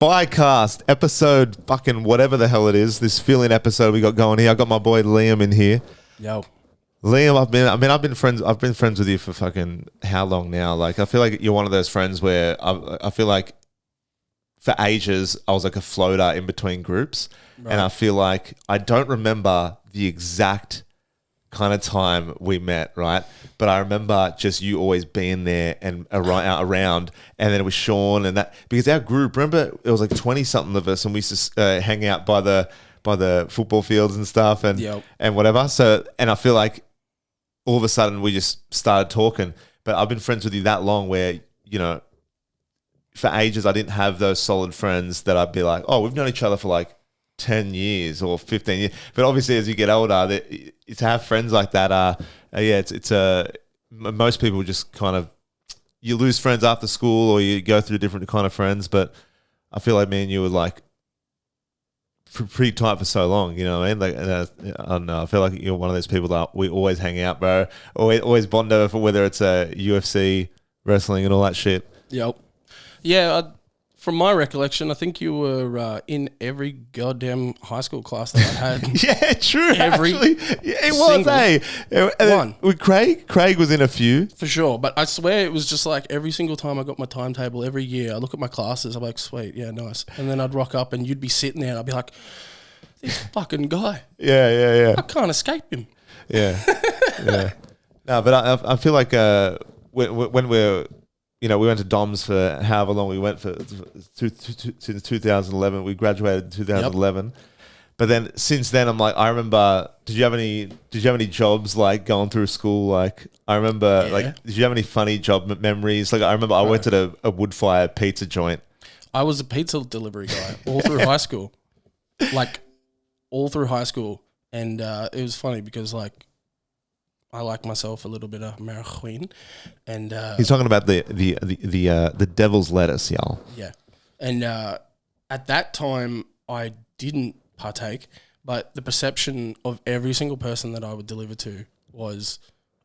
FireCast episode fucking whatever the hell it is. This fill-in episode we got going here. I got my boy Liam in here. Yo, Liam, I've been friends with you for fucking how long now? Like, I feel like you're one of those friends where I feel like for ages I was like a floater in between groups, right. And I feel like I don't remember the exact kind of time we met, right? But I remember just you always being there and around, and then it was Sean and that, because our group, remember, it was like 20 something of us, and we used to hang out by the football fields and stuff, and and whatever. So, and I feel like all of a sudden we just started talking. But I've been friends with you that long, where for ages I didn't have those solid friends that I'd be like, oh, we've known each other for like 10 years or 15 years. But obviously as you get older, to have friends like that, most people just kind of, you lose friends after school or you go through different kind of friends. But I feel like me and you were like pretty tight for so long, you know what I mean? Like, I don't know, I feel like you're one of those people that we always hang out, bro. Always bond over, for whether it's a UFC, wrestling and all that shit. Yep. Yeah, from my recollection, I think you were in every goddamn high school class that I had. Yeah, true. Actually, it was. One. With Craig was in a few for sure. But I swear it was just like every single time I got my timetable every year, I look at my classes, I'm like, sweet, yeah, nice. And then I'd rock up and you'd be sitting there, and I'd be like, this fucking guy. Yeah. I can't escape him. Yeah. No, but I feel like when we're, we went to DOMS for however long we went for to 2011. We graduated in 2011. Yep. But then since then, I'm like, I remember. Did you have any jobs like going through school? Like, I remember, did you have any funny job memories? Like, I remember I worked at a wood fire pizza joint. I was a pizza delivery guy all through high school, and it was funny because like, I like myself a little bit of marijuana, and he's talking about the devil's lettuce, y'all. Yeah, and at that time I didn't partake, but the perception of every single person that I would deliver to was,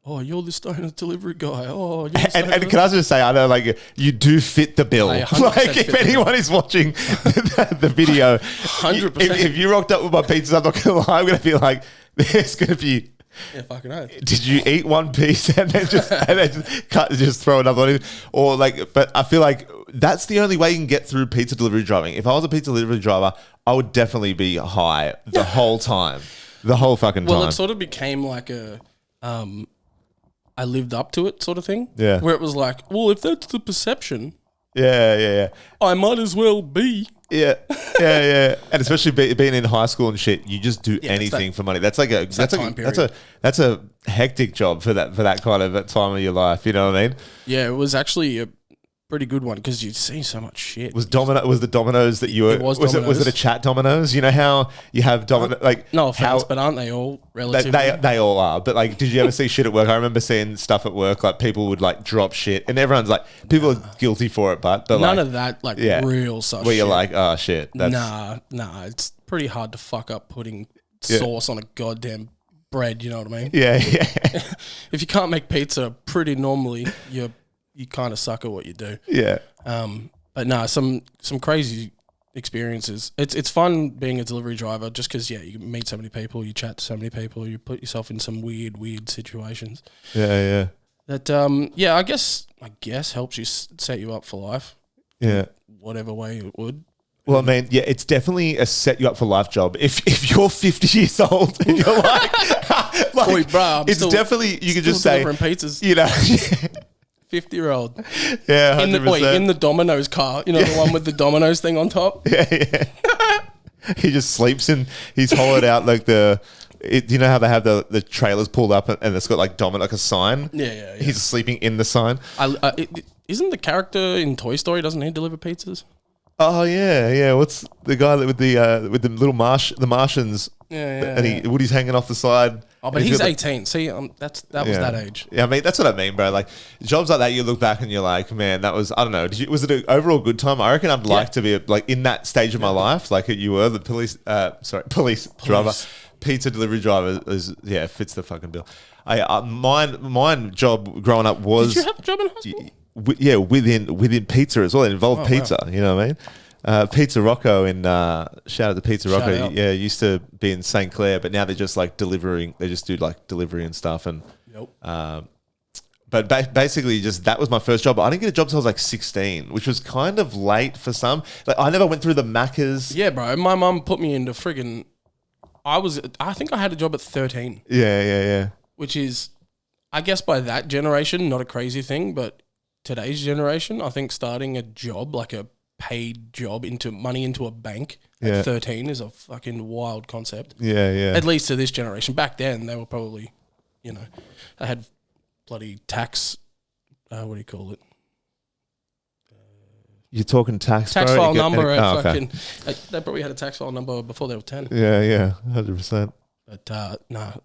"Oh, you're the stoner delivery guy." Oh, you're the and can I just say, I know, like, you do fit the bill. Like, if anyone is watching the video, 100%. If you rocked up with my pizzas, I'm not gonna lie, I'm gonna be like, there's gonna be. Yeah, fucking oath. Did you eat one piece and then just throw another one in? Or like, but I feel like that's the only way you can get through pizza delivery driving. If I was a pizza delivery driver, I would definitely be high the whole time. The whole fucking time. Well, it sort of became like a I lived up to it sort of thing. Yeah. Where it was like, well, if that's the perception, yeah. I might as well be. Yeah. And especially being in high school and shit, you just do anything for money. That's like that's a hectic job for that kind of time of your life. You know what I mean? Yeah, it was actually a pretty good one because you'd see so much shit. Was the Domino's that you were? Was it a chat Domino's? You know how you have Domino, like, no offense, but aren't they all relatively? They all are. But like, did you ever see shit at work? I remember seeing stuff at work, like people would like drop shit, and everyone's like, people are guilty for it, but none of that, like, real stuff. Where you're like, oh shit, nah, it's pretty hard to fuck up putting sauce on a goddamn bread. You know what I mean? Yeah. If you can't make pizza pretty normally, you kind of suck at what you do. Yeah. But no, some crazy experiences. It's fun being a delivery driver just because, you meet so many people, you chat to so many people, you put yourself in some weird situations. Yeah. That, I guess helps you set you up for life. Yeah. Whatever way it would. Well, I mean, yeah, it's definitely a set you up for life job. If you're 50 years old and you're like boy, bro, it's definitely, you could just say, pizzas. 50-year-old. Yeah, 100%. In the Domino's car. You know, the one with the Domino's thing on top? Yeah. He just sleeps in, he's hollowed out like do you know how they have the trailers pulled up and it's got like like a sign? Yeah. He's sleeping in the sign. Isn't the character in Toy Story, doesn't he deliver pizzas? Oh, yeah. What's the guy with the little the Martians? Yeah. And Woody's hanging off the side. Oh, but he's 18. See, that was that age. Yeah, I mean, that's what I mean, bro. Like, jobs like that, you look back and you're like, man, that was, I don't know. Was it an overall good time? I reckon I'd like to be like in that stage of my life, like you were, the police driver, pizza delivery driver fits the fucking bill. Mine job growing up was. Did you have a job in high school? Within pizza as well. It involved pizza. Wow. You know what I mean? Pizza Rocco in shout out to Pizza Shout Rocco. out. Yeah, used to be in St. Clair, but now they're just like delivering. They just do like delivery and stuff. And Yep. but basically, just that was my first job. I didn't get a job till I was like 16, which was kind of late for some. Like I never went through the Maccas. Yeah, bro. My mum put me into friggin'. I think I had a job at 13. Yeah. Which is, I guess by that generation, not a crazy thing, but today's generation, I think starting a job, like a paid job into a bank at 13 is a fucking wild concept. Yeah. At least to this generation. Back then, they were probably, they had bloody tax, what do you call it? You're talking tax File number. okay. They probably had a tax file number before they were 10. Yeah, 100%. But no,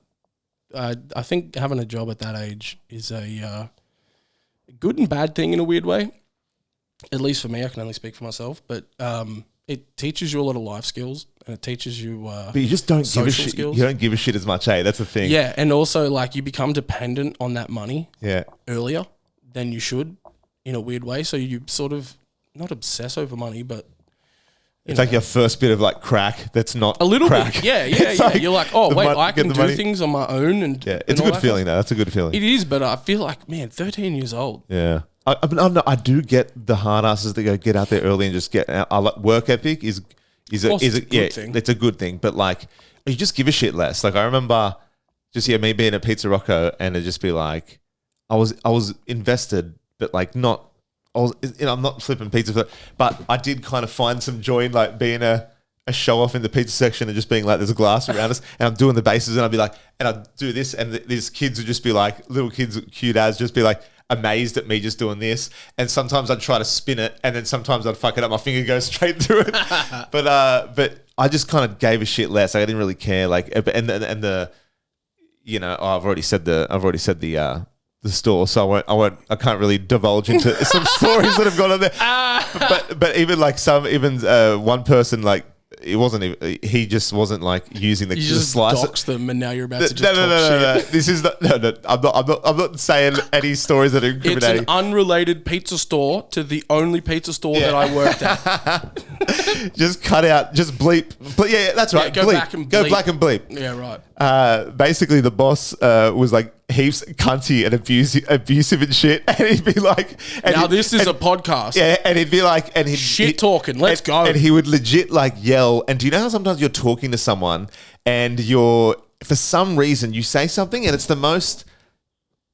I think having a job at that age is a good and bad thing in a weird way. At least for me, I can only speak for myself. But it teaches you a lot of life skills, and it teaches you. But you just don't give a shit. Skills. You don't give a shit as much, That's the thing. Yeah, and also like you become dependent on that money. Yeah. Earlier than you should, in a weird way. So you sort of not obsess over money, but. It's like your first bit of like crack that's not a little crack. bit. Yeah. Like, you're like, oh, wait, I can do money. things on my own. And yeah, it's a good feeling, though. That's a good feeling. It is, but I feel like, man, 13 years old. Yeah. I do get the hard asses that go get out there early and just get out. Work ethic is a good thing. It's a good thing, but like you just give a shit less. Like I remember just me being at Pizza Rocco and it'd just be like I was invested, but like not. I'm not flipping pizza, but I did kind of find some joy in like being a show off in the pizza section and just being like, there's a glass around us and I'm doing the bases and I'd be like, and I'd do this and these kids would just be like, little kids, cute as, just be like amazed at me just doing this. And sometimes I'd try to spin it and then sometimes I'd fuck it up. My finger goes straight through it. But I just kind of gave a shit less. Like, I didn't really care. Like, and the, I've already said the store, so I can't really divulge into some stories that have gone on there. But even like one person, like it wasn't even, he just wasn't like using the slicer. You just doxed them and now you're about to just talk shit. No. This is not, no. I'm not saying any stories that are incriminating. It's an unrelated pizza store to the only pizza store that I worked at. Just cut out, just bleep. Yeah, that's right. Go back and bleep. Go black and bleep. Yeah, right. Basically, the boss was like heaps cunty and abusive and shit, and he'd be like, this is a podcast. Yeah, and he'd be like, and he'd talking. Let's go. And he would legit like yell. And do you know how sometimes you're talking to someone and for some reason you say something and it's the most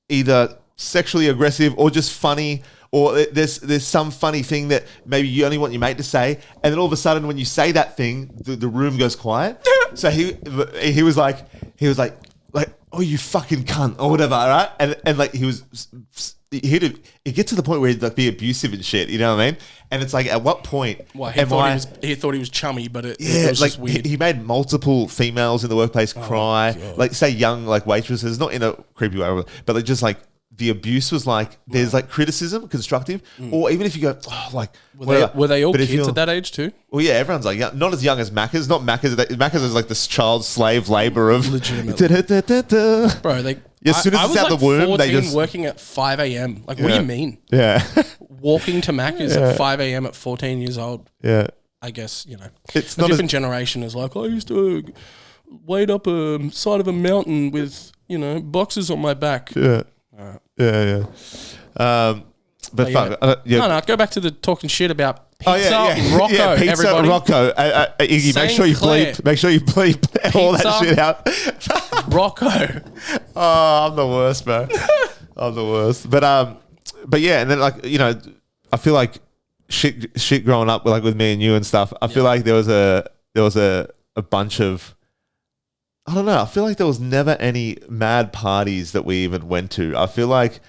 either sexually aggressive or just funny, or there's some funny thing that maybe you only want your mate to say, and then all of a sudden when you say that thing, the room goes quiet. So he was like, oh, you fucking cunt or whatever, right? And like he'd get to the point where he'd like be abusive and shit, you know what I mean? And it's like, at what point? Well, he thought he was chummy, but it was like just weird. He made multiple females in the workplace cry, like say young like waitresses, not in a creepy way, but like just like the abuse was like there's like criticism, constructive, or even if you go were they all kids at that age too? Well, yeah, everyone's like young, not as young as Macca's. Not Macca's. Macca's is like this child slave labor of legitimately. Bro, as soon as it's out like the womb, they just working at 5 a.m. Like, what do you mean? Yeah, walking to Macca's at 5 a.m. at 14 years old. Yeah, I guess it's a different generation is like, I used to wait up a side of a mountain with boxes on my back. Yeah. Yeah. But fuck. No, go back to the talking shit about pizza. Rocco, yeah, pizza, everybody. Rocco. Iggy, make sure you bleep all that shit out. Rocco. Oh, I'm the worst, bro. I'm the worst. But yeah, and then I feel like shit growing up with me and you and stuff. I feel like there was a bunch of. I don't know. I feel like there was never any mad parties that we even went to. I feel like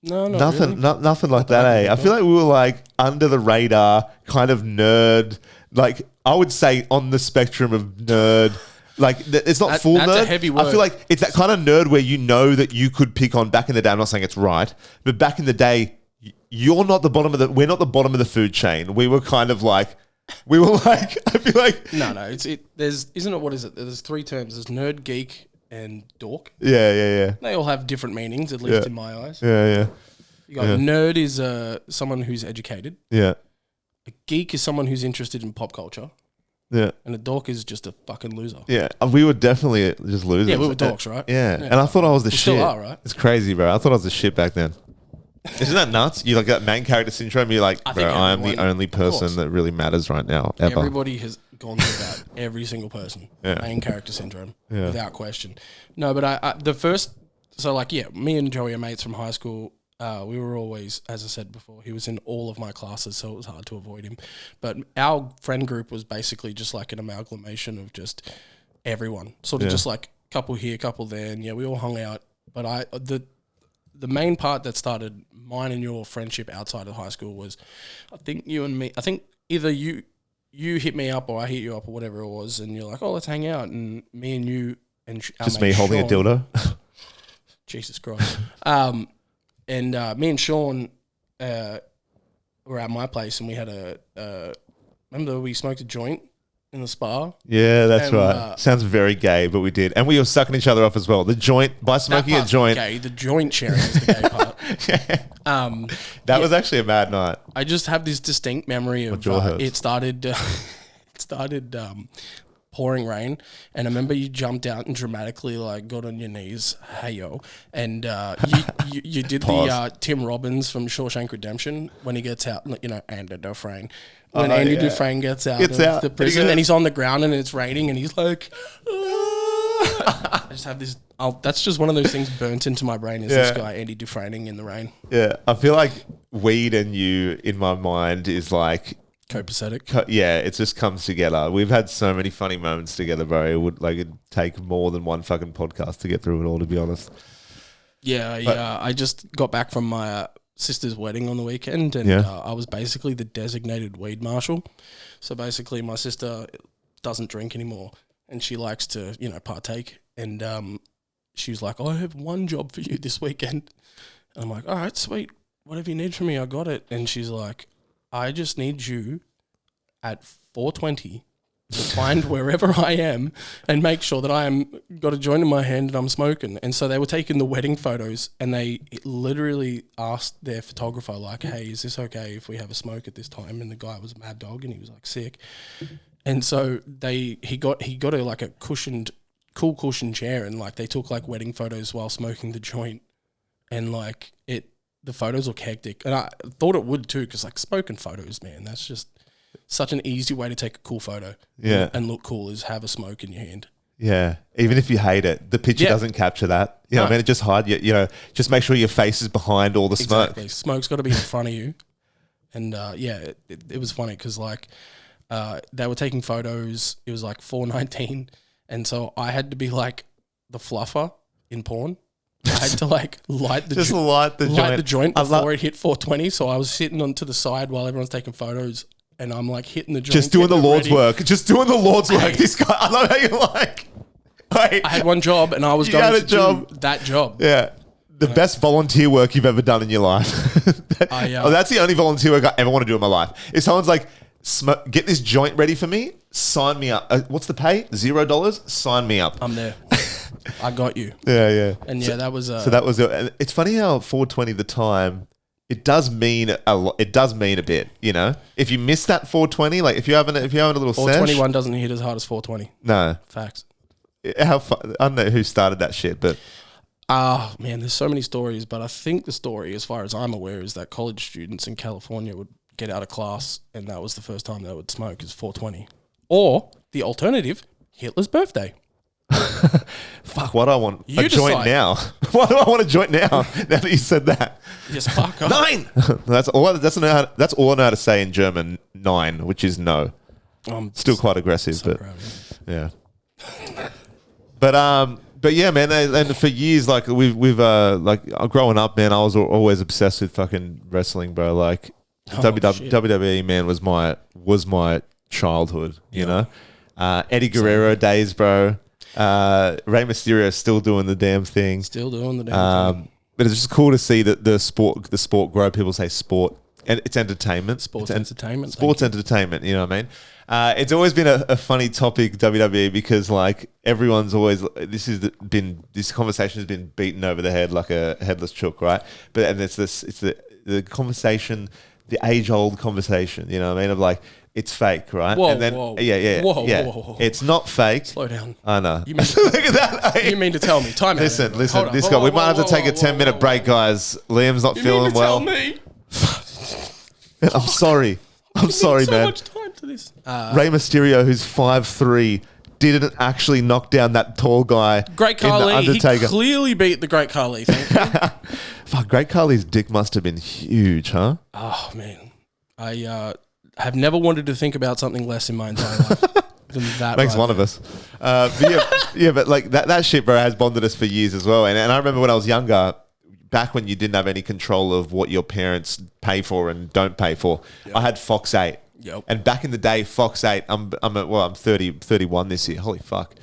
nothing, really. Nothing like that. I feel like we were like under the radar, kind of nerd. Like I would say on the spectrum of nerd. Like it's not full nerd. That's a heavy word. I feel like it's that kind of nerd where you know that you could pick on back in the day. I'm not saying it's right, but back in the day, we're not the bottom of the food chain. We were kind of like. We were like, I feel like no. Isn't it? What is it? There's three terms. There's nerd, geek, and dork. Yeah. They all have different meanings, at least in my eyes. Yeah. You got nerd is someone who's educated. Yeah. A geek is someone who's interested in pop culture. Yeah. And a dork is just a fucking loser. Yeah. We were definitely just losers. Yeah, we were dorks, right? Yeah. And I thought I was the We shit. still are, right? It's crazy, bro. I thought I was the shit back then. Isn't that nuts? You like that main character syndrome. You're like, bro, I am the only person that really matters right now, ever. Everybody has gone through that. Every single person. Yeah. Main character syndrome, without question. No, but I the first, so like, yeah, me and Joey are mates from high school. We were always, as I said before, he was in all of my classes, so it was hard to avoid him. But our friend group was basically just like an amalgamation of just everyone, sort of just like couple here, couple there, and yeah, we all hung out. But the main part that started mine and your friendship outside of high school was, I think you and me. I think either you hit me up or I hit you up or whatever it was, and you're like, oh, let's hang out, and me and you and just me holding a dildo. Jesus Christ. And me and Sean were at my place, and we had remember we smoked a joint in the spa? Yeah, that's right. Sounds very gay, but we did. And we were sucking each other off as well. The joint, by smoking a joint. Gay. The joint sharing is the gay part. That was actually a mad night. I just have this distinct memory of it started pouring rain, and I remember you jumped out and dramatically like got on your knees, hey yo, and you did the Tim Robbins from Shawshank Redemption when he gets out, you know, Andy Dufresne. When Andy Dufresne gets out of the prison and he's on the ground and it's raining and he's like, I just have this. That's just one of those things burnt into my brain. Is this guy Andy Dufresne in the rain? Yeah, I feel like weed and you in my mind is like. Copacetic. Yeah, it just comes together. We've had so many funny moments together, bro. It'd take more than one fucking podcast to get through it all, to be honest. Yeah, I just got back from my sister's wedding on the weekend, and I was basically the designated weed marshal. So basically, my sister doesn't drink anymore, and she likes to, you know, partake. And she was like, "I have one job for you this weekend." And I'm like, "All right, sweet. Whatever you need from me, I got it." And she's like, I just need you at 4:20 to find wherever I am and make sure that I am got a joint in my hand and I'm smoking. And so they were taking the wedding photos, and they literally asked their photographer, like, hey, is this okay if we have a smoke at this time? And the guy was a mad dog and he was like sick. And so he got a like a cool cushioned chair, and like they took like wedding photos while smoking the joint, and like the photos look hectic. And I thought it would too, because like smoking photos, man, that's just such an easy way to take a cool photo and look cool, is have a smoke in your hand. Yeah. Even if you hate it, the picture doesn't capture that. You know what I mean? It just hide you know, just make sure your face is behind all the smoke. Exactly. Smoke's got to be in front of you. And it was funny because like they were taking photos. It was like 4:19. And so I had to be like the fluffer in porn. I had to like light the joint before it hit 4:20. So I was sitting onto the side while everyone's taking photos, and I'm like hitting the joint. Just doing the Lord's work. Just doing the Lord's work. This guy, I love how you like. Wait, I had one job, and I was going to do that job. Yeah. The best volunteer work you've ever done in your life. That's the only volunteer work I ever want to do in my life. If someone's like, get this joint ready for me, sign me up. What's the pay? $0? Sign me up. I'm there. I got you. Yeah. And that was... so that was... It's funny how 4:20 the time, it does mean a lot. It does mean a bit, you know? If you miss that 4:20, like if you're having a little 4:21 doesn't hit as hard as 4:20. No. Facts. I don't know who started that shit, but... Man, there's so many stories, but I think the story, as far as I'm aware, is that college students in California would get out of class, and that was the first time they would smoke, is 4:20. Or, the alternative, Hitler's birthday. Fuck, why do I want a joint now? Why do I want a joint now that you said that? Just fuck up. 9! That's all I know how to say in German, 9, which is no. Still quite aggressive, so but yeah. But yeah, man, and for years, like we've like growing up, man, I was always obsessed with fucking wrestling, bro. Like WWE, man, was my childhood, you know. Eddie Guerrero days, bro. Rey Mysterio still doing the damn thing. Thing. But it's just cool to see that the sport grow. People say sport, and it's entertainment. Sports entertainment. Sports entertainment. You know what I mean? It's always been a funny topic, WWE, because like everyone's always this conversation has been beaten over the head like a headless chook, right? But it's the conversation the age-old conversation. You know what I mean? Of like, it's fake, right? Whoa, and then, whoa. yeah. Whoa. It's not fake. Slow down. I know. You mean, Look at that. you mean to tell me? Time out. Listen. Hold on. This Whoa, guy. We whoa, might have to whoa, take a whoa, 10-minute whoa, break, guys. Liam's not You feeling mean to well. tell me? I'm sorry. I'm sorry, so man. much time to this. Rey Mysterio, who's 5'3", didn't actually knock down that tall guy. Great Khali. in the Undertaker. He clearly beat the Great Khali. Thank you. Fuck, Great Khali's dick must have been huge, huh? Oh man, I have never wanted to think about something less in my entire life than that. Makes one of us. But like that shit, bro, has bonded us for years as well. And I remember when I was younger, back when you didn't have any control of what your parents pay for and don't pay for, I had Fox 8. Yep. And back in the day, Fox 8, I'm 31 this year. Holy fuck.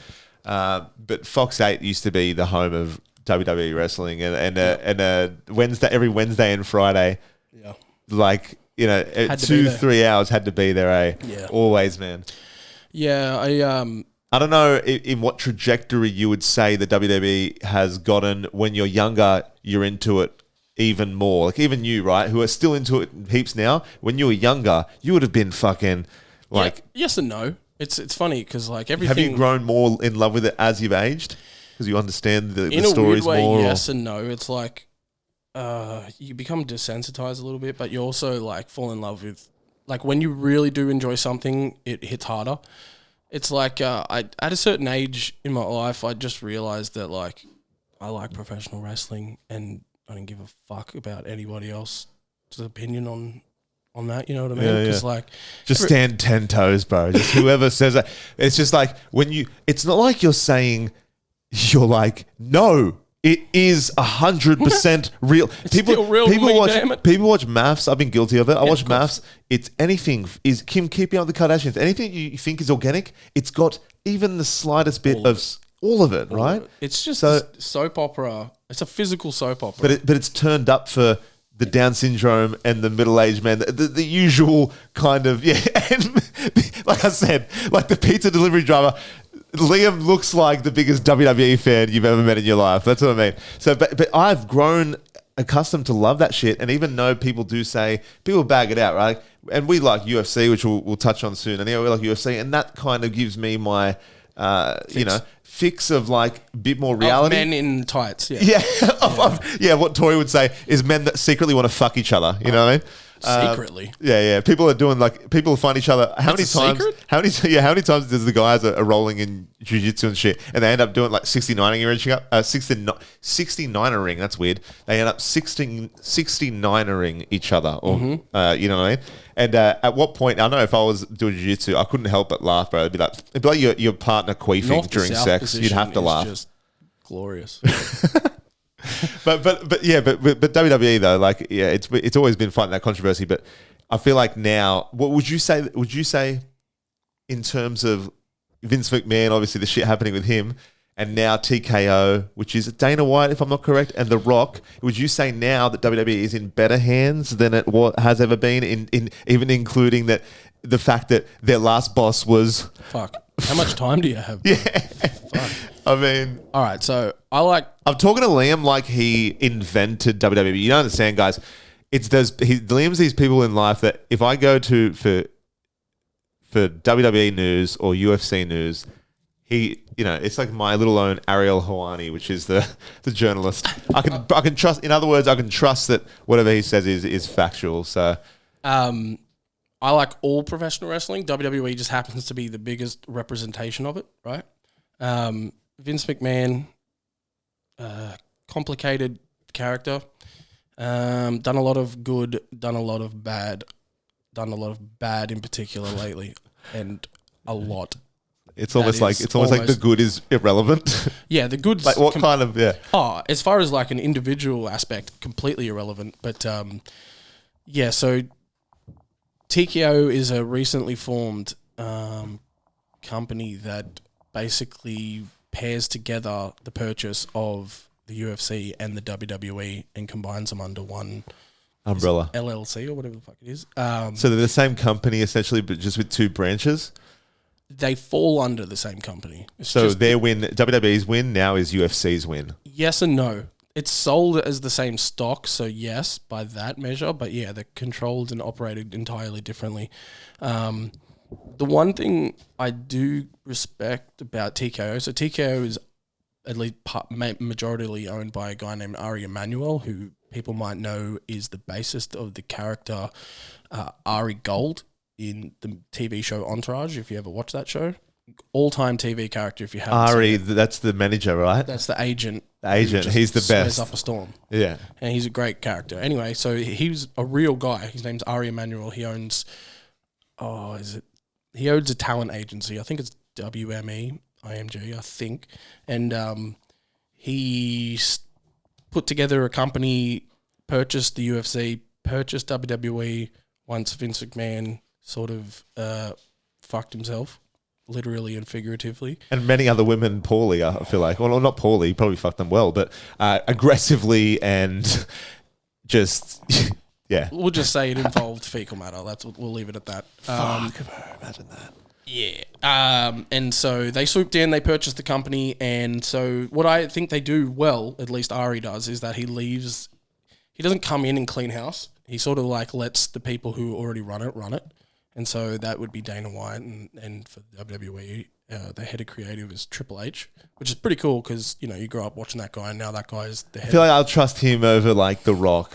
But Fox 8 used to be the home of WWE wrestling and every Wednesday and Friday, like, you know, 2-3 hours had to be there, eh? Yeah. Always, man. Yeah, I don't know in what trajectory you would say the WWE has gotten. When you're younger, you're into it even more. Like even you, right, who are still into it heaps now. When you were younger, you would have been fucking like... yes and no. It's funny because like everything... Have you grown more in love with it as you've aged? Because you understand the in a stories weird way, more? yes and no. It's like you become desensitized a little bit, but you also like fall in love with... Like when you really do enjoy something, it hits harder. It's like at a certain age in my life, I just realized that like I like professional wrestling and I don't give a fuck about anybody else's opinion on that. You know what I mean? Because like, just stand 10 toes, bro. Just whoever says that. It's just like when you. It's not like you're saying. You're like, no, it is 100% real. Still real to me, damn it. People watch maths. I've been guilty of it. I watch maths. It's anything. Is Kim keeping up with the Kardashians? Anything you think is organic, it's got even the slightest bit of all of it, right? It's just a soap opera. It's a physical soap opera. But it's turned up for the Down syndrome and the middle-aged man, the usual kind of, and like I said, like the pizza delivery driver, Liam looks like the biggest WWE fan you've ever met in your life. That's what I mean. So, but I've grown accustomed to love that shit, and even though people bag it out, right? And we like UFC, which we'll touch on soon, and we like UFC, and that kind of gives me my, fix of like a bit more reality. Of men in tights, What Tori would say is men that secretly want to fuck each other. You know what I mean? Secretly. People are doing like people find each other. How many times does the guys are rolling in jiu-jitsu and shit, and they end up doing like 69ing each other? 69ing. That's weird. They end up 69ing each other, or you know what I mean? And at what point? I know if I was doing jiu-jitsu, I couldn't help but laugh, bro. It'd be like your partner queefing during sex. You'd have to laugh. Just glorious. But WWE though, like it's always been fighting that controversy. But I feel like now, what would you say? Would you say in terms of Vince McMahon, obviously the shit happening with him, and now TKO, which is Dana White, if I'm not correct, and The Rock? Would you say now that WWE is in better hands than it has ever been? In even including that the fact that their last boss was fuck. How much time do you have? Fuck. I mean, all right. So I'm talking to Liam like he invented WWE. You don't understand, guys. Liam's these people in life that if I go to for WWE news or UFC news, it's like my little own Ariel Hawani, which is the journalist. I can trust. In other words, I can trust that whatever he says is factual. So, I like all professional wrestling. WWE just happens to be the biggest representation of it, right? Vince McMahon, complicated character, done a lot of good, done a lot of bad in particular lately, and a lot. It's almost like the good is irrelevant. Yeah, the good's like what kind of as far as like an individual aspect, completely irrelevant. But so TKO is a recently formed company that basically pairs together the purchase of the UFC and the WWE and combines them under one umbrella, LLC or whatever the fuck it is. So they're the same company essentially, but just with two branches. They fall under the same company. So their win, WWE's win now is UFC's win. Yes and no. It's sold as the same stock, so yes, by that measure. But yeah, they're controlled and operated entirely differently. The one thing I do respect about TKO, so TKO is at least majoritarily owned by a guy named Ari Emanuel, who people might know is the bassist of the character Ari Gold in the TV show Entourage, if you ever watch that show. All-time TV character, if you haven't Ari, seen it. that's the manager, right? That's the agent. The agent, he's the swears best. up a storm. Yeah. And he's a great character. Anyway, so he was a real guy. His name's Ari Emanuel. He owns, he owns a talent agency. I think it's WME, IMG, I think. And he put together a company, purchased the UFC, purchased WWE once Vince McMahon sort of fucked himself, literally and figuratively. And many other women poorly, I feel like. Well, not poorly, probably fucked them well, but aggressively and just, yeah. We'll just say it involved fecal matter. We'll leave it at that. Fuck, imagine that. Yeah. And so they swooped in, they purchased the company, and so what I think they do well, at least Ari does, is that he doesn't come in and clean house. He sort of like lets the people who already run it. And so that would be Dana White, and for WWE, the head of creative is Triple H, which is pretty cool because, you know, you grow up watching that guy and now that guy is the head. I feel like I'll trust him over like The Rock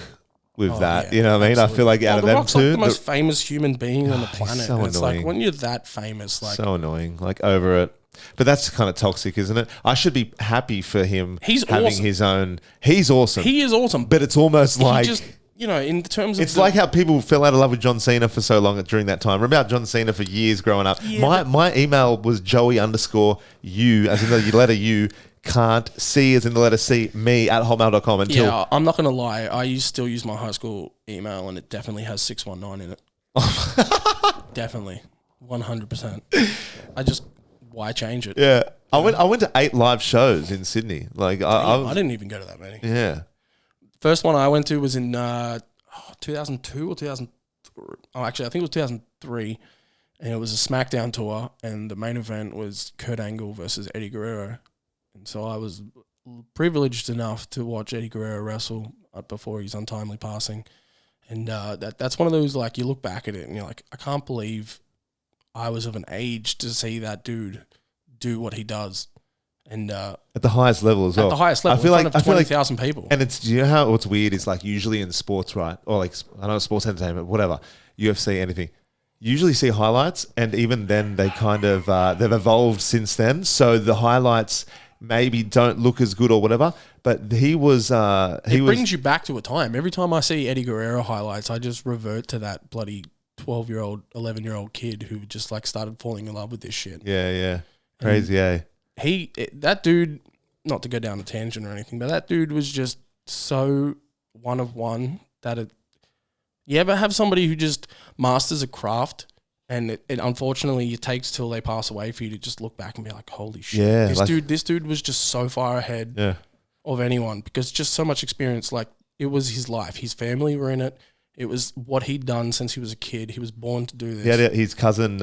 with that. Yeah, you know what I mean? Absolutely. I feel like out of them Rock's two. like the most famous human being on the planet. so It's annoying. like when you're that famous, like so annoying, like over it. But that's kind of toxic, isn't it? I should be happy for him He's having awesome. his own. He's awesome. He is awesome. But it's almost like... He just, you know, in terms of... It's like how people fell out of love with John Cena for so long during that time. Remember how John Cena for years growing up? Yeah, my email was Joey_U, as in the letter U, can't see as in the letter C, me at hotmail.com until... Yeah, I'm not going to lie. I still use my high school email and it definitely has 619 in it. Definitely. 100%. Why change it? Yeah. I went to 8 live shows in Sydney. Like I didn't even go to that many. Yeah. First one I went to was in 2002 or 2003. Oh, actually, I think it was 2003. And it was a SmackDown tour. And the main event was Kurt Angle versus Eddie Guerrero. And so I was privileged enough to watch Eddie Guerrero wrestle before his untimely passing. And that's one of those, like, you look back at it and you're like, I can't believe I was of an age to see that dude do what he does. And at the highest level as well. At the highest level, I feel in like front of 20,000 people. And it's, you know how what's weird is like usually in sports, right? Or like, I don't know, sports entertainment, whatever, UFC, anything. You usually see highlights, and even then they kind of, they've evolved since then. So the highlights maybe don't look as good or whatever, but he was... it brings you back to a time. Every time I see Eddie Guerrero highlights, I just revert to that bloody 12-year-old, 11-year-old kid who just like started falling in love with this shit. Yeah. Crazy, That dude, not to go down a tangent or anything, but that dude was just so one of one that you ever have somebody who just masters a craft and it unfortunately it takes till they pass away for you to just look back and be like, holy shit. Yeah, this dude was just so far ahead of anyone because just so much experience. Like it was his life. His family were in it. It was what he'd done since he was a kid. He was born to do this. Yeah, his cousin...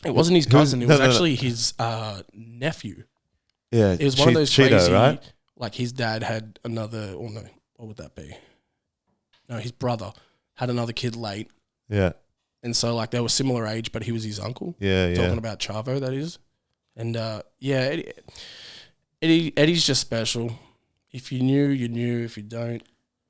It wasn't his cousin. It was actually his nephew. Yeah, it was one of those Cheeto, crazy. right? Like his dad had another. Oh no, what would that be? No, his brother had another kid late. Yeah, and so like they were similar age, but he was his uncle. Yeah. Talking about Chavo, that is, and Eddie's just special. If you knew, you knew. If you don't,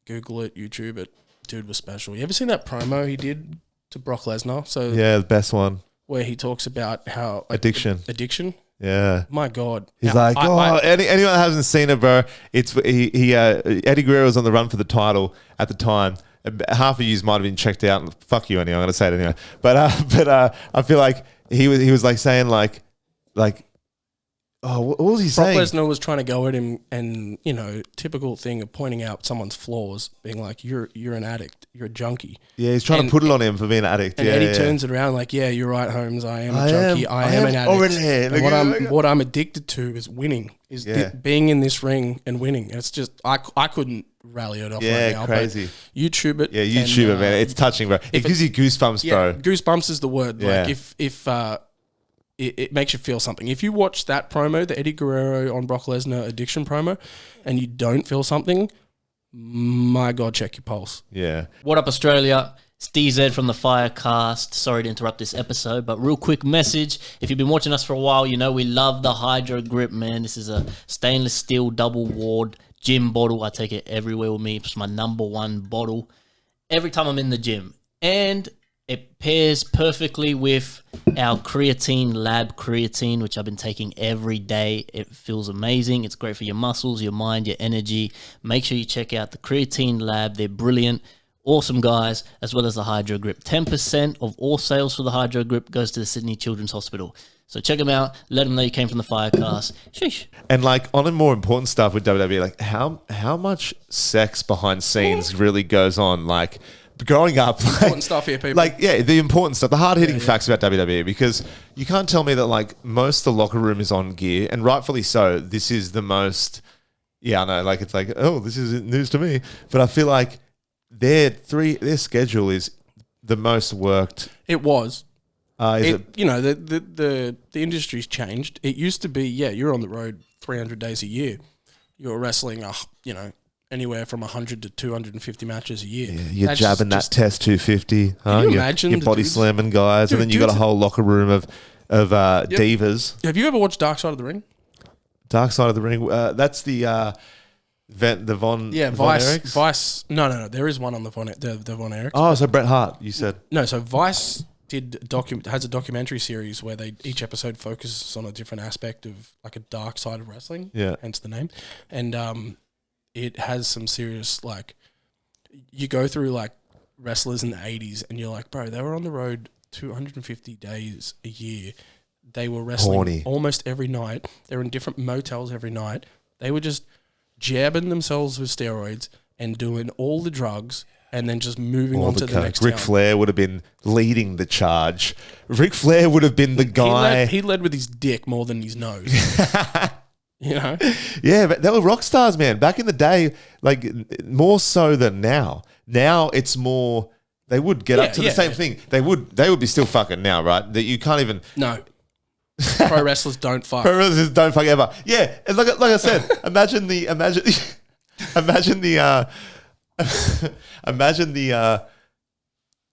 Google it, YouTube it. Dude was special. You ever seen that promo he did to Brock Lesnar? So yeah, the best one. Where he talks about how... Like, addiction. Yeah. My God. He's now, like, anyone that hasn't seen it, bro, it's Eddie Guerrero was on the run for the title at the time. Half of yous might have been checked out. Fuck you anyway, I'm going to say it anyway. But I feel like he was like saying like, oh, what was he saying? Brock Lesnar was trying to go at him and, you know, typical thing of pointing out someone's flaws, being like, you're an addict, you're a junkie. Yeah, he's trying to put it on him for being an addict. And Eddie turns it around like, yeah, you're right, Holmes, I am a junkie, I am an addict. And what I'm addicted to is winning, being in this ring and winning. It's just, I couldn't rally it off right now. Yeah, crazy. YouTube it. Yeah, YouTube it, man. It's touching, bro. It gives you goosebumps, bro. Goosebumps is the word. Yeah. Like if it makes you feel something. If you watch that promo, the Eddie Guerrero on Brock Lesnar addiction promo, and you don't feel something, my God, check your pulse. Yeah. What up, Australia? It's DZ from the FireCast. Sorry to interrupt this episode, but real quick message. If you've been watching us for a while, you know we love the Hydro Grip, man. This is a stainless steel double-walled gym bottle. I take it everywhere with me. It's my number one bottle every time I'm in the gym. And it pairs perfectly with our creatine lab creatine, which I've been taking every day. It feels amazing. It's great for your muscles, your mind, your energy. Make sure you check out the creatine lab. They're brilliant. Awesome guys, as well as the Hydro Grip. 10% of all sales for the Hydro Grip goes to the Sydney Children's Hospital. So check them out. Let them know you came from the FireCast. Sheesh. And like on a more important stuff with WWE, like how much sex behind scenes really goes on? Like growing up, like, Important stuff here, people. Like the important stuff, the hard hitting facts about WWE, because you can't tell me that like most of the locker room is on gear, and rightfully so. This is the most. Yeah, I know. Like it's like, oh, this is news to me, but I feel like their schedule is the most worked. It was. You know, the industry's changed. It used to be, you're on the road 300 days a year. You're wrestling, anywhere from 100 to 250 matches a year. Yeah, you're jabbing that test 250. Can you imagine you're body slamming guys, and then you got a whole locker room of divas. Have you ever watched Dark Side of the Ring? Dark Side of the Ring. That's the Von Erichs? Vice. No. There is one on the Von Erichs. Oh, so Bret Hart, you said. No, so Vice has a documentary series where each episode focuses on a different aspect of like a dark side of wrestling. Yeah. Hence the name. And it has some serious, like, you go through like wrestlers in the 80s and you're like, bro, they were on the road 250 days a year. They were wrestling almost every night. They were in different motels every night. They were just jabbing themselves with steroids and doing all the drugs and then just moving on to the next Ric Flair would have been leading the charge. Ric Flair would have been the guy. He led with his dick more than his nose. You know? Yeah, but they were rock stars, man. Back in the day, like more so than now. Now it's more, they would get up to the same thing. They would be still fucking now, right? That you can't even. No. Pro wrestlers don't fuck. Pro wrestlers don't fuck ever. Yeah, and like I said, imagine the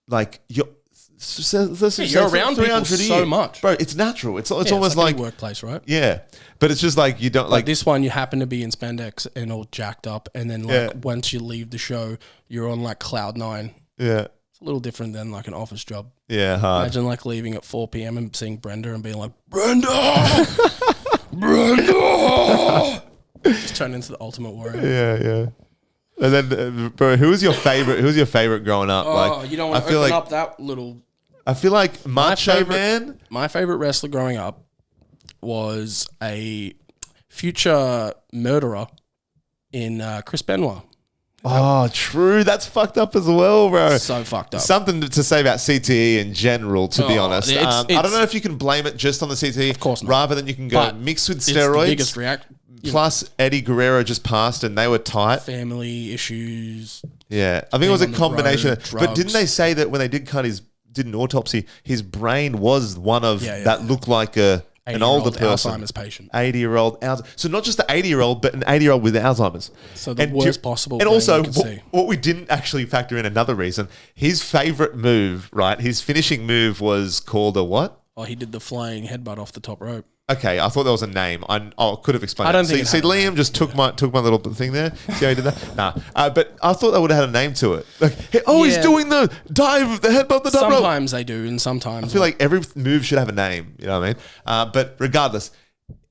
like you're around people so much, bro. It's natural. It's almost like workplace, right? Yeah, but it's just like you don't like this one. You happen to be in spandex and all jacked up, and then once you leave the show, you're on like cloud 9. Yeah, it's a little different than like an office job. Yeah, hard. Imagine like leaving at 4 p.m. and seeing Brenda and being like, Brenda. Just turn into the Ultimate Warrior. Yeah. And then, bro, who was your favorite growing up? Oh, you don't want to open up that little. I feel like Macho Man. My favorite wrestler growing up was a future murderer in Chris Benoit. Oh, true. That's fucked up as well, bro. So fucked up. Something to say about CTE in general, to be honest. I don't know if you can blame it just on the CTE. Of course not. Rather than you can go mixed with steroids. It's the biggest reaction. Plus, Eddie Guerrero just passed and they were tight. Family issues. Yeah. I think it was a combination. But didn't they say that when they did an autopsy, his brain was one of that looked like an older person. Alzheimer's patient. 80-year-old. So not just the 80-year-old, but an 80-year-old with Alzheimer's. So the worst possible. And also, what we didn't actually factor in, another reason, his favorite move, right? His finishing move was called a what? Oh, he did the flying headbutt off the top rope. Okay, I thought there was a name. I could have explained. I don't think. See, Liam just took my little thing there. See how he did that? Nah, but I thought they would have had a name to it. Like, he's doing the dive, the headbutt, the double. Sometimes they do, and sometimes I feel like every move should have a name. You know what I mean? But regardless,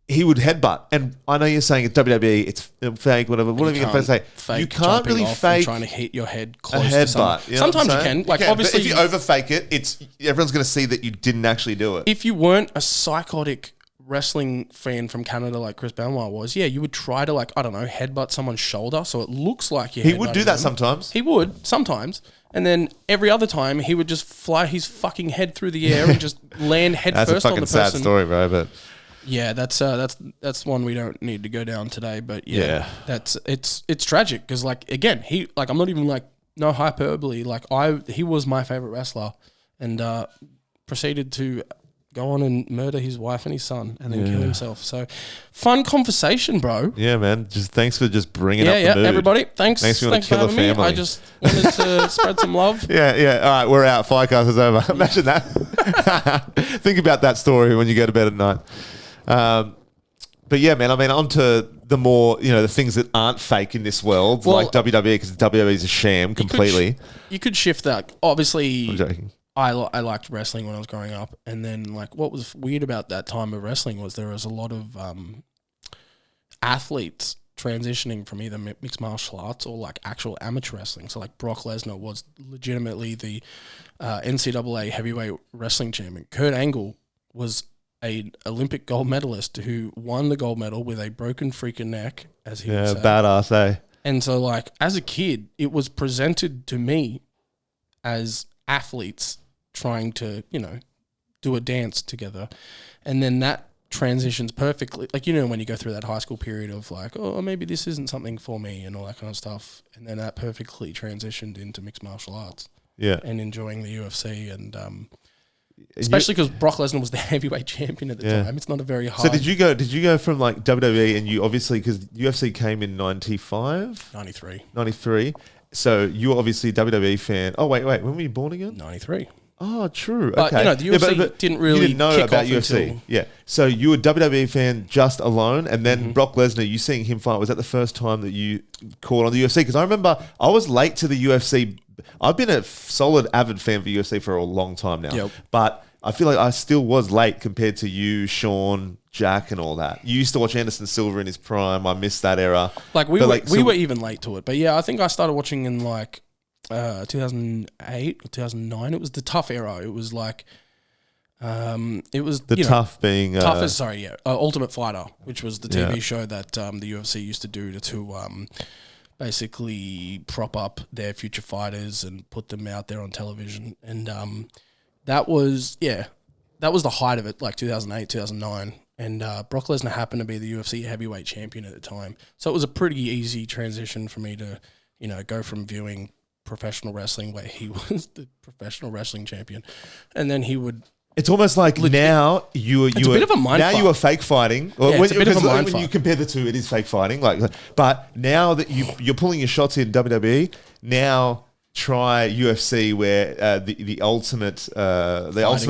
he would headbutt, and I know you're saying it's WWE, it's fake, whatever. What are you going to say? Fake you can't really fake trying to hit your head close a headbutt. To something. Sometimes you can. Like obviously, but if you overfake it, everyone's going to see that you didn't actually do it. If you weren't a psychotic wrestling fan from Canada like Chris Benoit was, you would try to headbutt someone's shoulder so it looks like you. He would do that sometimes. He would sometimes, and then every other time he would just fly his fucking head through the air and just land head first on the person. That's a fucking sad story, bro. But yeah, that's one we don't need to go down today. But it's tragic because again, I'm not even no hyperbole. He was my favorite wrestler and proceeded to go on and murder his wife and his son and then kill himself. So, fun conversation, bro. Yeah, man. Just thanks for just bringing up the mood. Everybody. Thanks for having family. me. I just wanted to spread some love. Yeah. All right, we're out. FireCast is over. Imagine that. Think about that story when you go to bed at night. But yeah, man, I mean, on to the more, the things that aren't fake in this world, like WWE, because WWE is a sham completely. You could shift that. Obviously, I'm joking. I liked wrestling when I was growing up. And then, like, what was weird about that time of wrestling was there was a lot of athletes transitioning from either mixed martial arts or, like, actual amateur wrestling. So, like, Brock Lesnar was legitimately the NCAA heavyweight wrestling champion. Kurt Angle was an Olympic gold medalist who won the gold medal with a broken freaking neck, as he would say. Badass, eh? And so, like, as a kid, it was presented to me as athletes trying to, do a dance together. And then that transitions perfectly. Like, when you go through that high school period of like, oh, maybe this isn't something for me and all that kind of stuff. And then that perfectly transitioned into mixed martial arts. Yeah. And enjoying the UFC and... especially because Brock Lesnar was the heavyweight champion at the time. It's not a very hard... So did you go from like WWE and you obviously, because UFC came in 95? 93. So you were obviously a WWE fan. Oh, wait. When were you born again? 93. Oh, true. But, okay. the UFC didn't really you didn't know kick about off UFC. until... Yeah. So you were a WWE fan just alone, and then Brock Lesnar, you seeing him fight, was that the first time that you caught on the UFC? Because I remember I was late to the UFC. I've been a solid avid fan for UFC for a long time now. Yep. But I feel like I still was late compared to you, Sean, Jack, and all that. You used to watch Anderson Silva in his prime. I missed that era. Like, we were even late to it. But yeah, I think I started watching in like 2008 or 2009. It was the tough era. It was like, it was the tough being Ultimate Fighter, which was the TV show that the UFC used to do to basically prop up their future fighters and put them out there on television. And that was the height of it, like 2008, 2009. And Brock Lesnar happened to be the UFC heavyweight champion at the time. So it was a pretty easy transition for me to, go from viewing professional wrestling where he was the professional wrestling champion. And then he would... It's almost like now you a bit of a mind fuck. You are fake fighting. It's a bit of a mind when fuck. you compare the two, it is fake fighting. But now that you're pulling your shots in WWE, now try UFC where the ultimate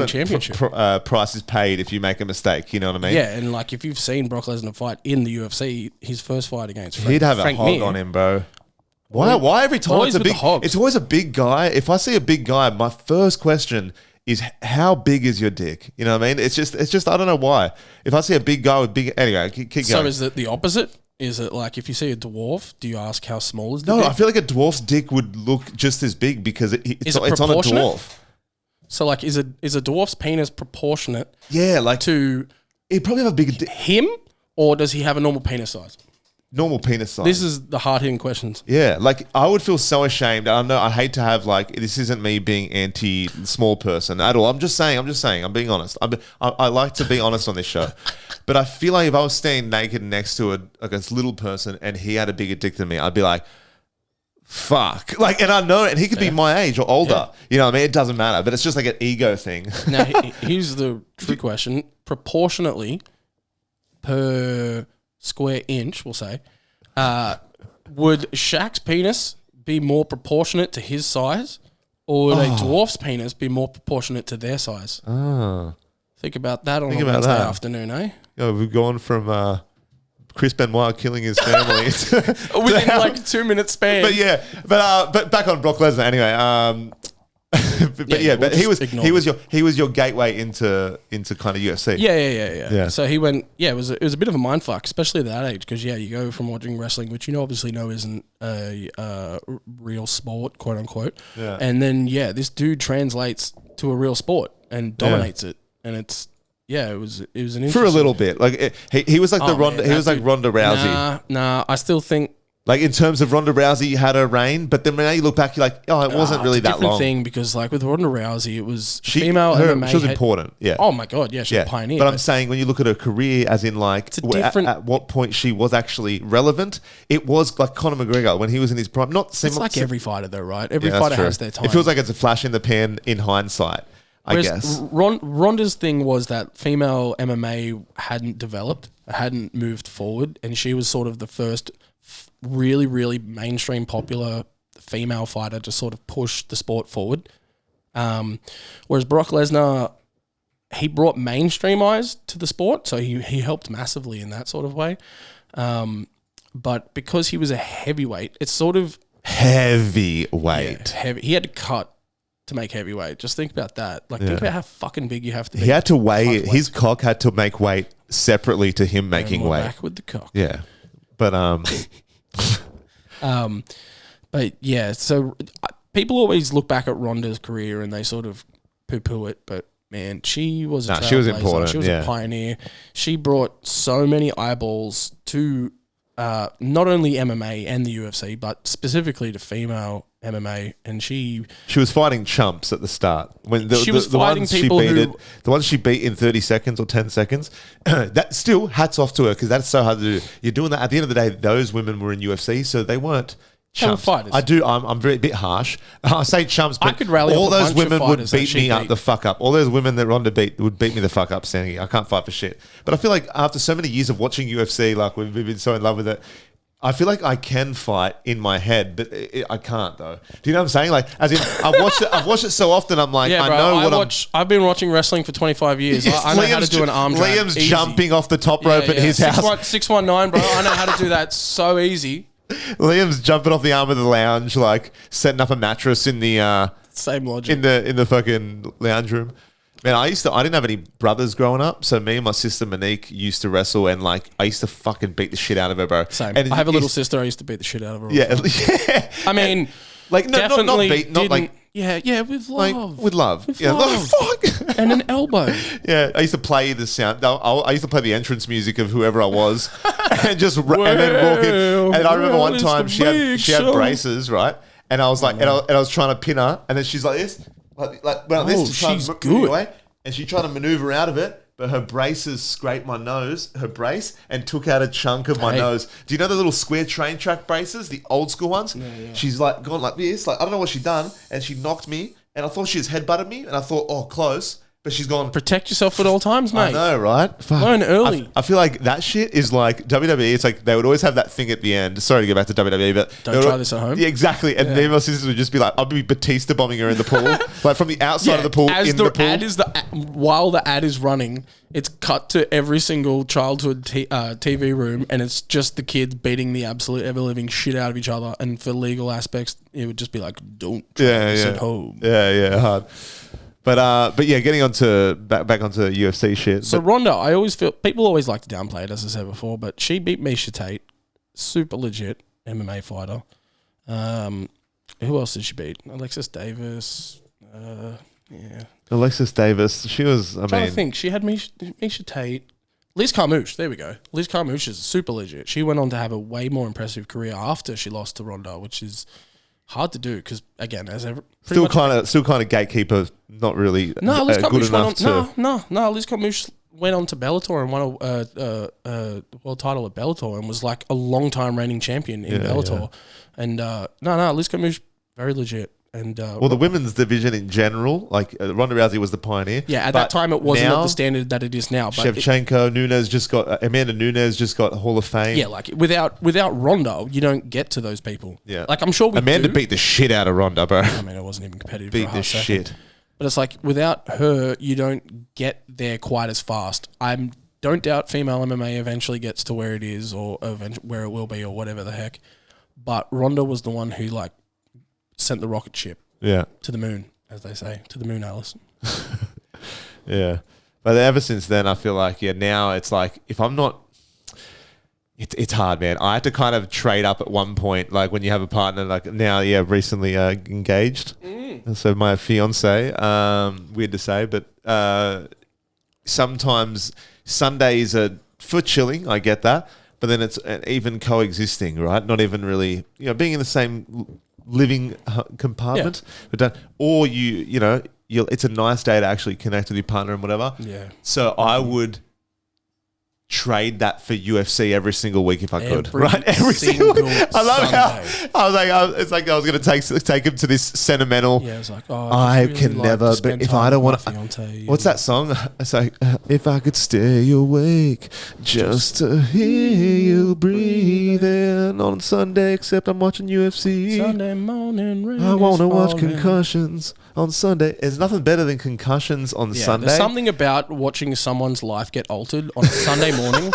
championship price is paid if you make a mistake. You know what I mean? Yeah, and like if you've seen Brock Lesnar fight in the UFC, his first fight against he'd have Frank a hog Mir. on him, bro. Why every time it's always a big guy? If I see a big guy, my first question is how big is your dick? You know what I mean? It's just I don't know why. If I see a big guy with big... Anyway, keep going. So is it the opposite? Is it like if you see a dwarf, do you ask how small is the dick? No, I feel like a dwarf's dick would look just as big because it's on a dwarf. So like is a dwarf's penis proportionate to... He'd probably have a bigger dick. Him? Or does he have a normal penis size? Normal penis size. This is the hard-hitting questions. Yeah, like I would feel so ashamed. I know I hate to have this isn't me being anti-small person at all. I'm just saying. I'm being honest. I like to be honest on this show, but I feel like if I was staying naked next to a little person and he had a bigger dick than me, I'd be like, fuck. And I know, and he could be my age or older. Yeah. You know what I mean? It doesn't matter, but it's just like an ego thing. Now, here's the true question: proportionately per square inch, we'll say, would Shaq's penis be more proportionate to his size, or would a dwarf's penis be more proportionate to their size? Oh. Think about that on a Wednesday afternoon, eh? Oh, we've gone from Chris Benoit killing his family within like 2 minutes span. But back on Brock Lesnar anyway. But he was your gateway into kind of UFC. Yeah. So he went. Yeah, it was a bit of a mindfuck, especially at that age, because you go from watching wrestling, which obviously know isn't a real sport, quote unquote. Yeah. And then this dude translates to a real sport and dominates it, and it's. Yeah, it was an interesting... For a little bit. He was like Ronda Rousey. Nah, I still think... Like in terms of Ronda Rousey, had her reign, but then now you look back, you're like, oh, it wasn't really that long. Different thing, because like with Ronda Rousey, it was female MMA. She was important, yeah. Oh my God, yeah, she was a pioneer. But I'm saying when you look at her career, as in like at what point she was actually relevant, it was like Conor McGregor when he was in his prime. It's like every fighter though, right? Every fighter has their time. It feels like it's a flash in the pan in hindsight. I guess. Ronda's thing was that female MMA hadn't developed, hadn't moved forward, and she was sort of the first really, really mainstream popular female fighter to sort of push the sport forward. Whereas Brock Lesnar, he brought mainstream eyes to the sport, so he helped massively in that sort of way. But because he was a heavyweight, it's sort of... Heavyweight. Yeah, heavy. He had to cut to make heavyweight. Just think about that. Like, think about how fucking big you have to be. He had to weigh... His cock had to make weight separately to him making weight. Back with the cock. Yeah. But... But yeah, so people always look back at Ronda's career and they sort of poo-poo it, but man, she was a she was trailblazer. important. She was a pioneer. She brought so many eyeballs to not only MMA and the UFC, but specifically to female MMA, and she was fighting chumps at the start. When she was fighting people the ones she beat in 30 seconds or 10 seconds. That still hats off to her because that's so hard to do. You're doing that at the end of the day. Those women were in UFC, so they weren't chumps. Fighters. I'm very bit harsh. I say chumps, but I could rally all up a those bunch women of would fighters that beat she me up beat. the fuck up. All those women that Ronda beat would beat me the fuck up standing. I can't fight for shit. But I feel like after so many years of watching UFC, like we've been so in love with it, I feel like I can fight in my head, but I can't though. Do you know what I'm saying? Like, as in, I've watched it so often. I'm like, yeah, bro, I know I've been watching wrestling for 25 years. I know how to do an arm drag. Liam's easy. jumping off the top rope at his house. 619, bro. I know how to do that so easy. Liam's jumping off the arm of the lounge, like setting up a mattress in the same logic in the fucking lounge room. Man, I didn't have any brothers growing up, so me and my sister Monique used to wrestle, and like I used to fucking beat the shit out of her, bro. Same. And I have a little sister. I used to beat the shit out of her. Yeah, yeah. I mean, like no, definitely not beat, not like yeah, with love, like with love, with yeah, love. Like, fuck, and an elbow. Yeah, I used to play the sound. I used to play the entrance music of whoever I was, and just and then walk in. And I remember one time she had braces, right? And I was like, and I was trying to pin her, and then she's like this, like well, this to try she's and good. move away, and she tried to maneuver out of it. But her braces scraped my nose, her brace, and took out a chunk of my nose. Do you know the little square train track braces, the old school ones? Yeah. She's like gone like this, like I don't know what she'd done, and she knocked me, and I thought she was headbutted me, and I thought, oh, close. But she's gone. Protect yourself at all times, mate. I know, right? Fuck. Learn early. I feel like that shit is like WWE. It's like they would always have that thing at the end. Sorry to go back to WWE, but don't try this at home. Yeah, exactly. And me and my sisters would just be like, I'd be Batista bombing her in the pool, like from the outside of the pool as in the the pool. ad is while the ad is running, it's cut to every single childhood TV room, and it's just the kids beating the absolute ever living shit out of each other. And for legal aspects, it would just be like, don't try this at home. Yeah, hard. But yeah, getting onto back onto UFC shit. So Ronda, I always feel people always like to downplay it, as I said before, but she beat Miesha Tate, super legit MMA fighter. Who else did she beat? Alexis Davis. Yeah, Alexis Davis. She was. I think she had Miesha Tate. Liz Carmouche. There we go. Liz Carmouche is super legit. She went on to have a way more impressive career after she lost to Ronda, which is hard to do because again, still kind of gatekeeper, not really Liz good Carmouche enough to. Liz Carmouche went on to Bellator and won a world title at Bellator and was like a long time reigning champion in Bellator. Yeah. And Liz Carmouche very legit. And the women's division in general, like Ronda Rousey was the pioneer. Yeah, at that time it wasn't at the standard that it is now. But Shevchenko, Amanda Nunes just got Hall of Fame. Yeah, like without Ronda, you don't get to those people. Yeah, like I'm sure Amanda beat the shit out of Ronda, bro. I mean, it wasn't even competitive. Beat the shit. But it's like without her, you don't get there quite as fast. I don't doubt female MMA eventually gets to where it is or where it will be or whatever the heck. But Ronda was the one who like sent the rocket ship to the moon, as they say, to the moon, Alice. Yeah. But ever since then, I feel like, now it's like, if I'm not, it's hard, man. I had to kind of trade up at one point, like when you have a partner, like now, recently engaged. So my fiance, weird to say, but sometimes Sundays are for chilling, I get that. But then it's even coexisting, right? Not even really, being in the same living compartment, but or it's a nice day to actually connect with your partner and whatever. Yeah. So I would trade that for UFC every single week if I could. Every Right? Every single single I love how Sunday. I was like, it's like I was going to take him to this sentimental. Yeah, it's like, I just can really like never, to but spend if time I don't with want my to, fiance. what's that song? It's like, if I could stay awake just to hear you breathing on Sunday, except I'm watching UFC. Sunday morning rain I want to watch falling. concussions on Sunday. There's nothing better than concussions on Yeah, Sunday. there's something about watching someone's life get altered on a Sunday morning.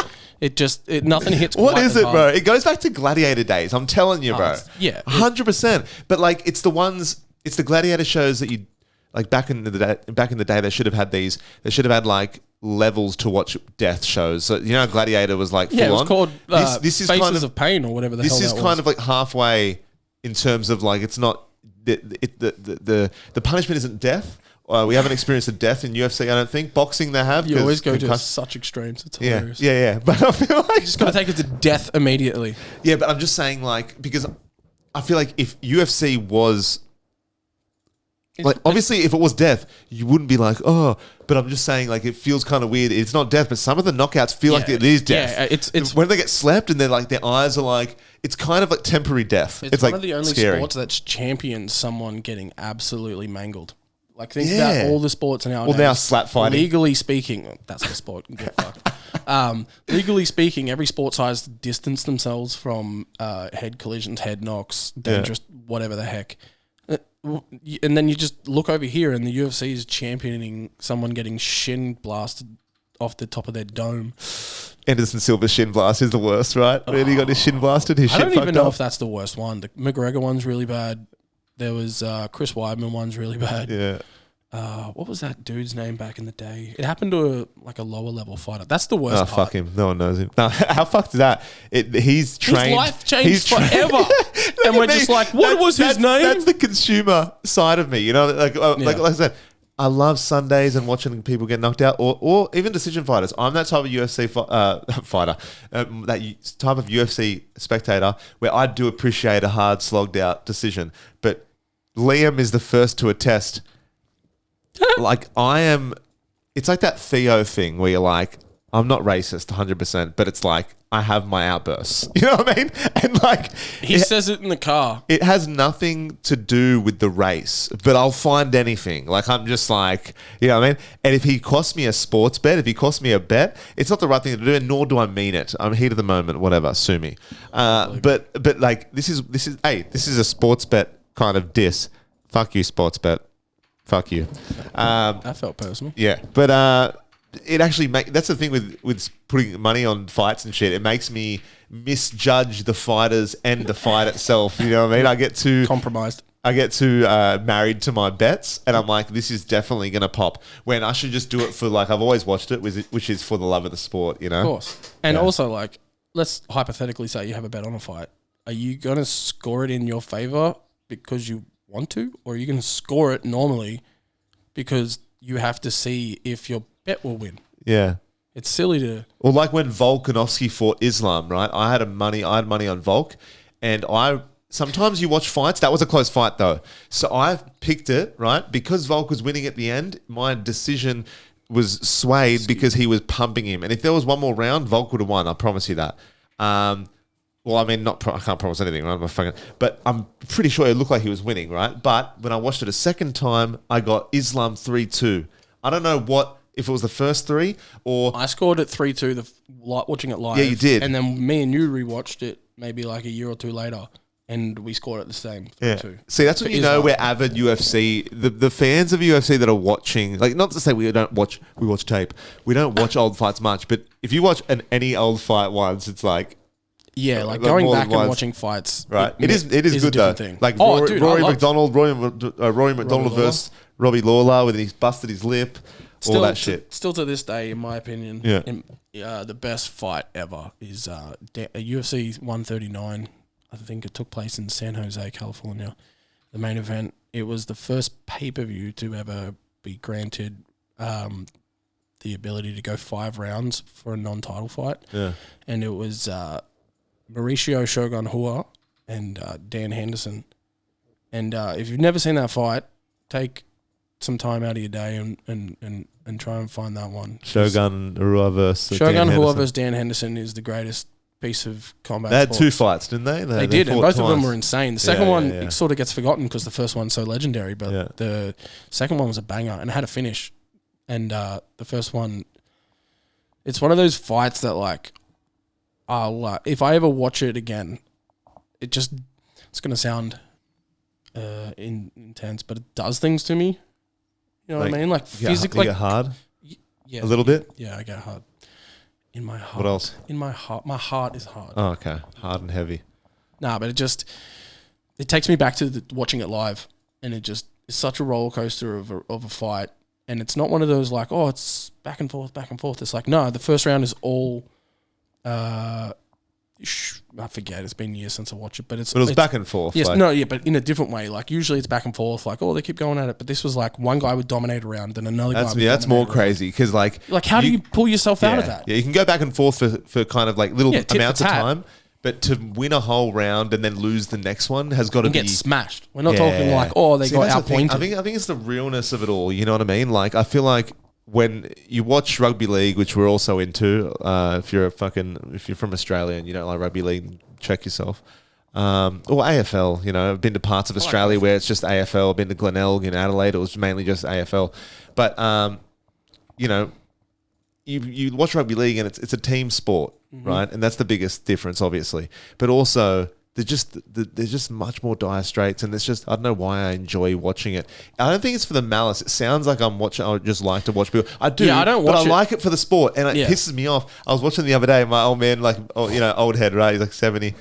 Nothing hits. What quite is as it, hard. bro? It goes back to Gladiator days. I'm telling you, bro. yeah, 100%. But like, it's the Gladiator shows that you like back in the day. Back in the day, they should have had these. They should have had like levels to watch death shows. So you know, Gladiator was like full Yeah, it was on. called This is Faces kind of Pain or whatever the This hell is that kind was. of like halfway in terms of like it's not the punishment isn't death. We haven't experienced a death in UFC, I don't think. Boxing they have. You 'cause always go to concuss- such extremes. It's yeah, hilarious. yeah. But I feel like You just got to take it to death immediately. yeah, but I'm just saying like because I feel like if UFC was like obviously if it was death, you wouldn't be like, oh, but I'm just saying like it feels kind of weird. It's not death, but some of the knockouts feel like it is death. Yeah, it's when they get slapped and they're like their eyes are like it's kind of like temporary death. It's like one of the only scary. sports that's championed someone getting absolutely mangled. Like think Yeah. about all the sports nowadays. Well, now slap fighting. Legally speaking, that's the sport. Get fucked. Legally speaking, every sport has distanced themselves from head collisions, head knocks, dangerous, whatever the heck. And then you just look over here, and the UFC is championing someone getting shin blasted off the top of their dome. Anderson Silva's shin blast is the worst, right? When he got his shin blasted, his I shit don't even fucked know up. if that's the worst one. The McGregor one's really bad. There was Chris Weidman one's really bad. Yeah. What was that dude's name back in the day? It happened to a lower level fighter. That's the worst Oh, part. fuck him. No one knows him. No, how fucked is that? He's trained. His life changed trained- forever. Look And at we're me. just like, what was his name? That's the consumer side of me. You know, like Yeah. I said, I love Sundays and watching people get knocked out, or even decision fighters. I'm that type of UFC fighter, type of UFC spectator where I do appreciate a hard, slogged out decision. But Liam is the first to attest. Like I am, it's like that Theo thing where you're like, I'm not racist 100%, but it's like I have my outbursts. You know what I mean? And like He says it in the car. it has nothing to do with the race, but I'll find anything. Like I'm just like, you know what I mean? And if he costs me a sports bet, if he costs me a bet, it's not the right thing to do, and nor do I mean it. I'm heat of the moment, whatever. Sue me. But like this is a sports bet kind of diss. Fuck you, sports bet. Fuck you. That felt personal. Yeah, but it actually that's the thing with putting money on fights and shit. It makes me misjudge the fighters and the fight itself. You know what I mean? I get too Compromised. married to my bets, and I'm like, this is definitely gonna pop. When I should just do it for like I've always watched it, which is for the love of the sport. You know, Of course. And also, like, let's hypothetically say you have a bet on a fight. Are you going to score it in your favor because you want to? Or are you going to score it normally because you have to see if your bet will win? Yeah. It's silly to... Or like when Volkanovski fought Islam, right? I had money on Volk, and sometimes you watch fights. That was a close fight though, so I picked it right because Volk was winning at the end. My decision was swayed because he was pumping him, and if there was one more round, Volk would have won. I promise you that. Well, I mean, I can't promise anything, right? But I'm pretty sure it looked like he was winning, right? But when I watched it a second time, I got Islam 3-2. I don't know if it was the first three or... I scored it 3-2 watching it live. Yeah, you did. And then me and you rewatched it maybe like a year or two later, and we scored it the same 3-2. See, that's when you know we're avid UFC. The fans of UFC that are watching, like, not to say we watch tape. We don't watch old fights much, but if you watch any old fight once, it's like... Yeah, like going more back than and once. watching fights. Right. It is good a though. different thing. Like dude, Rory I McDonald, Rory McDonald Lawler. versus Robbie Lawler when he's busted his lip, all that shit. Still to this day, in my opinion, the best fight ever is UFC 139. I think it took place in San Jose, California. The main event. It was the first pay-per-view to ever be granted the ability to go 5 rounds for a non-title fight. Yeah. And it was Mauricio Shogun Rua and Dan Henderson. And if you've never seen that fight, take some time out of your day and try and find that one. Shogun Rua versus Shogun Dan Rua Henderson. versus Dan Henderson is the greatest piece of combat. They had sports. 2 fights, didn't they? They did, and fought both of them twice. were insane. The second Yeah, one yeah. it sort of gets forgotten because the first one's so legendary, but Yeah. the second one was a banger and it had a finish. And the first one, it's one of those fights that like, if I ever watch it again, it's going to sound intense, but it does things to me. You know what I mean? Like You physically, get hard yeah, a little bit. Yeah, I get hard. In my heart. What else? In my heart. My heart is hard. Oh, okay. Hard and heavy. Nah, but it takes me back to watching it live, and it's such a roller coaster of a fight, and it's not one of those like, oh, it's back and forth. It's like, no, the first round is all, I forget, it's been years since I watched it, but it was back and forth. Yes, like, but in a different way. Like usually it's back and forth, like, oh, they keep going at it, but this was like one guy would dominate a round, then another guy would that's more dominate a round. crazy because like How do you pull yourself out of that? Yeah, you can go back and forth for kind of like little Yeah, tit for amounts of tat. time, but to win a whole round and then lose the next one has got to And be get smashed. We're not talking like, oh, they got that's the thing. outpointed. I think it's the realness of it all. You know what I mean? Like I feel like when you watch rugby league, which we're also into, if you're from Australia and you don't like rugby league, check yourself. Or AFL, you know, I've been to parts of Australia where it's just AFL. I've been to Glenelg in Adelaide, it was mainly just AFL. But you know, you watch rugby league and it's a team sport, right? And that's the biggest difference, obviously. But also there's just much more dire straits, and it's just I don't know why I enjoy watching it. I don't think it's for the malice. It sounds like I'm watching. I just like to watch people. I do, Yeah, I don't but watch I it. like it for the sport, and it Yeah. pisses me off. I was watching the other day. My old man, like old head, right? He's like 70.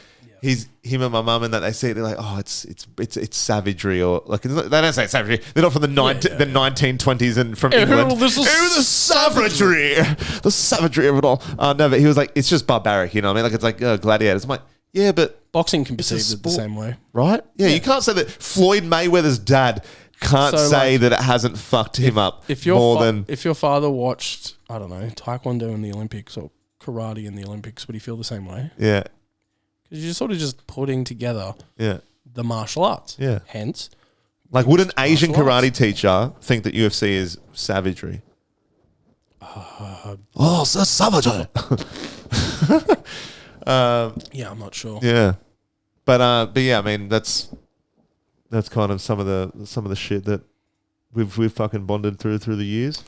Him and my mum and that they see it. They're like, oh, it's savagery, or like they don't say savagery. They're not from the 1920s and from England. This is the savagery, the savagery of it all. No, but he was like, it's just barbaric, you know what I mean? Like it's like gladiators. I'm like, yeah, but Boxing can be It's a perceived the sport. same way. right? Yeah, you can't say that Floyd Mayweather's dad can't So, say like, that it hasn't fucked him up If your more than if your father watched, I don't know, Taekwondo in the Olympics or karate in the Olympics, would he feel the same way? yeah, Because you're sort of just putting together yeah. the martial arts. Yeah. Hence, Like, would an Asian martial karate arts. teacher think that UFC is savagery? Oh, it's a savagery. yeah, I'm not sure. Yeah, but yeah, I mean that's kind of some of the shit that we've fucking bonded through the years.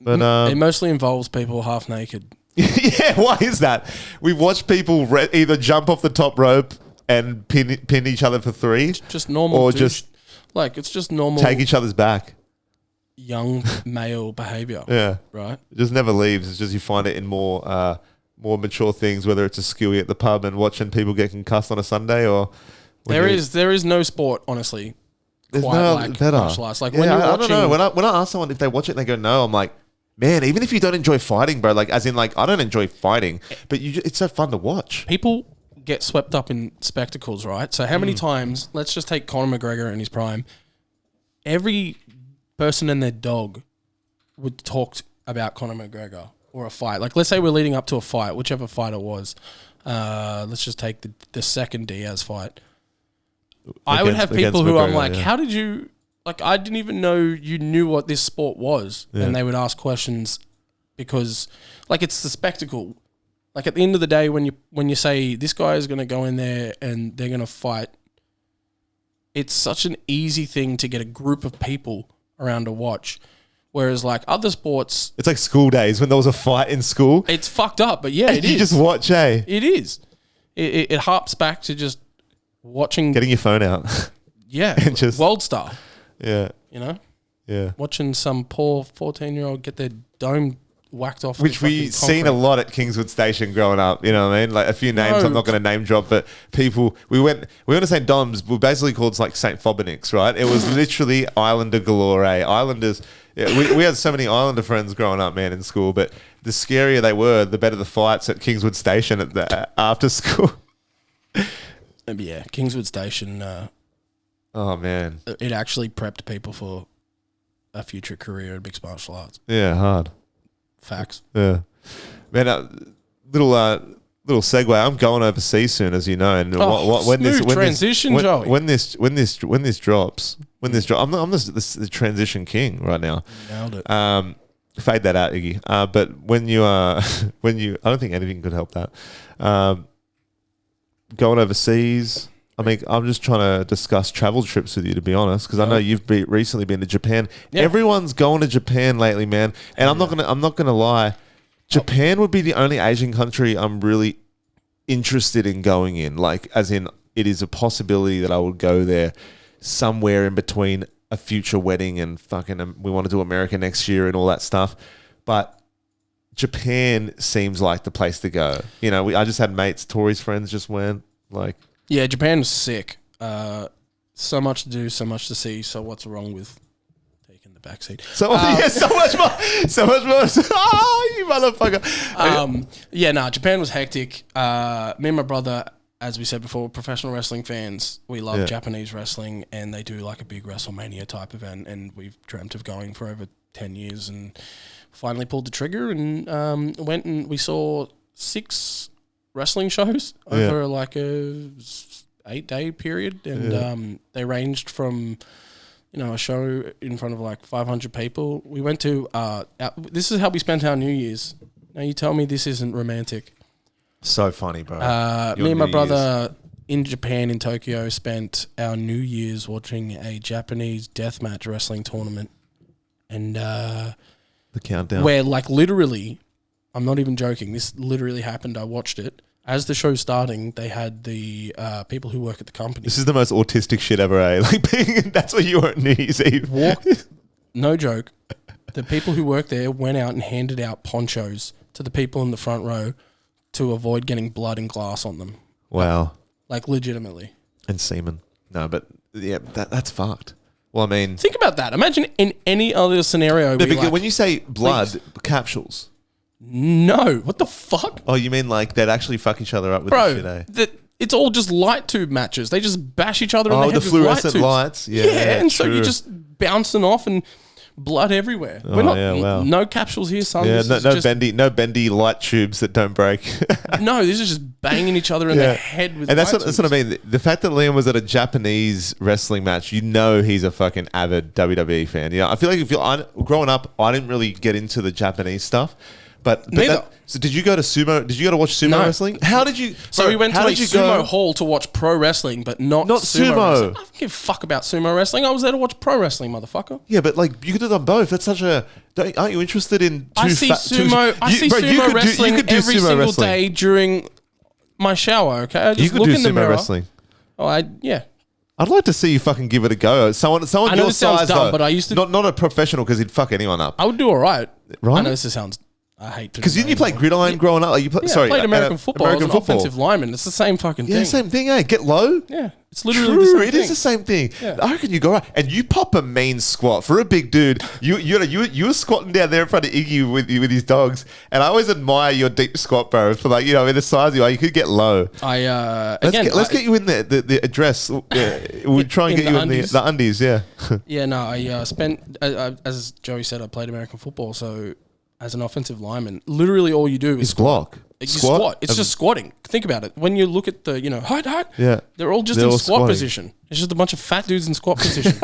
But It mostly involves people half naked. yeah, why is that? We've watched people either jump off the top rope and pin each other for 3, Just normal. or douche- just like it's just normal take each other's back. young male behavior, Yeah, right? it just never leaves. It's just you find it in more mature things, whether it's a skewy at the pub and watching people get concussed on a Sunday, or when There you're- is no sport, honestly, There's quite no like better. martial arts. Like Yeah, when you're I watching, don't know. When I ask someone if they watch it and they go no, I'm like, man, even if you don't enjoy fighting, bro, like as in like I don't enjoy fighting, but it's so fun to watch. people get swept up in spectacles, right? So how many times? Let's just take Conor McGregor in his prime. Every person and their dog would talk about Conor McGregor or a fight. Like, let's say we're leading up to a fight, whichever fight it was. Let's just take the second Diaz fight. I would have Against people who I'm McGregor, like, yeah. how did you... Like, I didn't even know you knew what this sport was. Yeah. And they would ask questions because, like, it's the spectacle. Like, at the end of the day, when you say, this guy is going to go in there and they're going to fight, it's such an easy thing to get a group of people around to watch. Whereas, like, other sports, It's like school days when there was a fight in school. it's fucked up. But yeah, And it you is. just watch, It is. It harps back to just watching, getting your phone out. yeah, and just- World Star, yeah, you know? yeah. Watching some poor 14-year-old get their dome whacked off. Which the we fucking seen a concrete. lot at Kingswood Station growing up. You know what I mean? Like a few names No. I'm not going to name drop, but people we went to St Dom's. We're basically called like St Fobinics, right? It was literally Islander galore. Islanders. Yeah, we had so many Islander friends growing up, man, in school. But the scarier they were, the better the fights at Kingswood Station at the after school. Yeah, Kingswood Station. Oh man, It actually prepped people for a future career in mixed martial arts. yeah, hard. Facts. Yeah, man. Little segue. I'm going overseas soon, as you know. And Oh, smooth transition, Joey. when this drops, when this drop. I'm the transition king right now. Nailed it. Fade that out, Iggy. But when you I don't think anything could help that. Going overseas. I mean, I'm just trying to discuss travel trips with you, to be honest, because I know you've recently been to Japan. Yeah. Everyone's going to Japan lately, man. And I'm not gonna lie. Japan would be the only Asian country I'm really interested in going in. Like, as in, it is a possibility that I would go there somewhere in between a future wedding and fucking we want to do America next year and all that stuff. But Japan seems like the place to go. You know, I just had mates, Tori's friends just went, like... Yeah, Japan was sick. So much to do, so much to see. So what's wrong with taking the backseat? So much more. So much more. Oh, you motherfucker. Japan was hectic. Me and my brother, as we said before, we're professional wrestling fans. We love Japanese wrestling, and they do like a big WrestleMania type event, and we've dreamt of going for over 10 years, and finally pulled the trigger and went and we saw 6 wrestling shows over like a 8-day period, and they ranged from, you know, a show in front of like 500 people. We went to this is how we spent our New Year's. Now you tell me this isn't romantic. So funny, bro. Me and my brother in Japan, in Tokyo, spent our New Year's watching a Japanese deathmatch wrestling tournament, and the countdown, where like literally, I'm not even joking, this literally happened. I watched it. As the show's starting, they had the people who work at the company. This is the most autistic shit ever, eh? Like, that's what you were at New Year's Eve. No joke. The people who work there went out and handed out ponchos to the people in the front row to avoid getting blood and glass on them. Wow. Like, legitimately. And semen. No, but yeah, that's fucked. Well, I mean... Think about that. Imagine in any other scenario... No, because when you say blood, capsules... No, what the fuck? Oh, you mean like they'd actually fuck each other up with the shit, eh? It's all just light tube matches. They just bash each other in the head with fluorescent light lights. Yeah, and so you're just bouncing off and blood everywhere. Oh, We're not no capsules here, son. Yeah, no bendy light tubes that don't break. No, this is just banging each other in the head with. And that's what I mean. The fact that Liam was at a Japanese wrestling match, you know, he's a fucking avid WWE fan. Yeah, I feel like growing up, I didn't really get into the Japanese stuff. But so did you go to sumo? Did you go to watch sumo wrestling? How did you? So we went to a sumo hall to watch pro wrestling, but not sumo. Wrestling. I don't give a fuck about sumo wrestling. I was there to watch pro wrestling, motherfucker. Yeah, but like you could have done both. That's such a. Aren't you interested in? I see sumo wrestling every single day during my shower. Okay, I just look in the mirror. Wrestling. Oh, I'd like to see you fucking give it a go. Someone I know your this sounds size, dumb, though. But I used to not a professional because he'd fuck anyone up. I would do all right. Right? I know this sounds. I hate to. Because didn't you play gridiron growing up? Like I played American football. I was an offensive lineman. It's the same fucking thing. Yeah, same thing, eh? Get low. Yeah, it's literally the same thing. It is the same thing. Yeah. I reckon you go right. And you pop a mean squat. For a big dude, you were squatting down there in front of Iggy with his dogs. And I always admire your deep squat, bro. For like, you know, in the size you are, you could get low. Let's get you in the address. We'll try and get you in the undies, yeah. Yeah, no, I spent, as Joey said, I played American football, so... As an offensive lineman, literally all you do is block. You squat. It's just squatting. Think about it. When you look at the, height. Yeah. They're all just in squat position. It's just a bunch of fat dudes in squat position.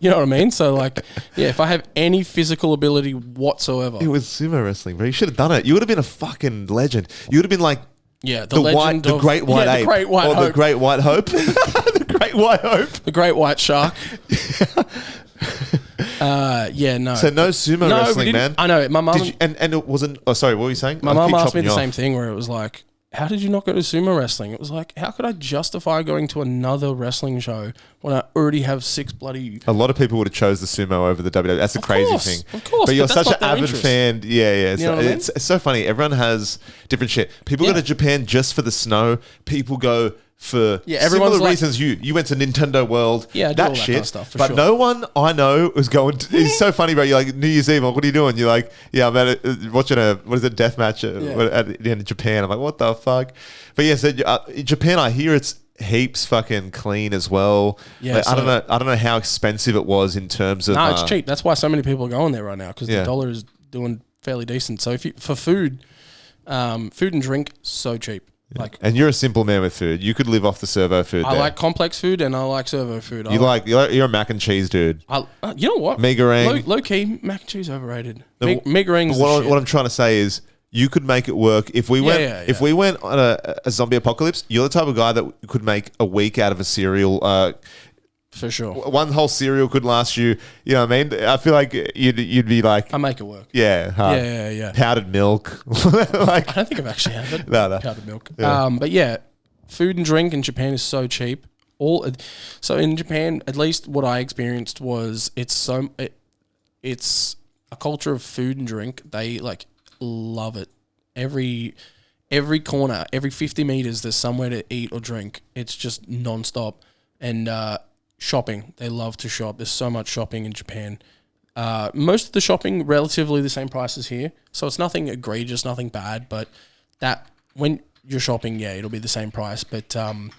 You know what I mean? So like, yeah, if I have any physical ability whatsoever. It was sumo wrestling, bro. You should have done it. You would have been a fucking legend. You would have been like, the Great White Ape. The Great White Hope. The Great White Hope. The Great White Hope. The Great White Shark. No. So no sumo wrestling, man. I know. My mum... and it wasn't... Oh, sorry, what were you saying? My mum asked me the same thing where it was like, how did you not go to sumo wrestling? It was like, how could I justify going to another wrestling show when I already have 6 bloody... A lot of people would have chose the sumo over the WWE. That's a crazy thing. Of course. But you're such an avid fan. Yeah. You know what I mean? It's so funny. Everyone has different shit. People go to Japan just for the snow. People go... for similar reasons. You went to Nintendo World, that shit. Kind of stuff, but sure. No one I know was going to, it's so funny, bro. You're like, New Year's Eve, what are you doing? You're like, I'm at watching death match at the end of Japan. I'm like, what the fuck? But yeah, so in Japan, I hear it's heaps fucking clean as well. Yeah, like, I don't know how expensive it was in terms of... No, it's cheap. That's why so many people are going there right now, because the dollar is doing fairly decent. So for food and drink, so cheap. Like, And you're a simple man with food. You could live off the servo food. I like complex food and I like servo food. You're a mac and cheese dude. You know what? Megarang. Low key, mac and cheese overrated. No, Megarang's what I'm trying to say is you could make it work if we went. If we went on a zombie apocalypse, you're the type of guy that could make a week out of a cereal. For sure. One whole cereal could last you. You know what I mean? I feel like you'd be like, I make it work. Yeah. Yeah. Powdered milk. I don't think I've actually had it. No. Powdered milk. Yeah. But yeah, food and drink in Japan is so cheap. So in Japan, at least what I experienced was it's a culture of food and drink. They like love it. Every corner, every 50 meters, there's somewhere to eat or drink. It's just nonstop. And shopping, they love to shop. There's so much shopping in Japan. Most of the shopping relatively the same price as here, so it's nothing egregious, nothing bad. But that when you're shopping, yeah, it'll be the same price. But the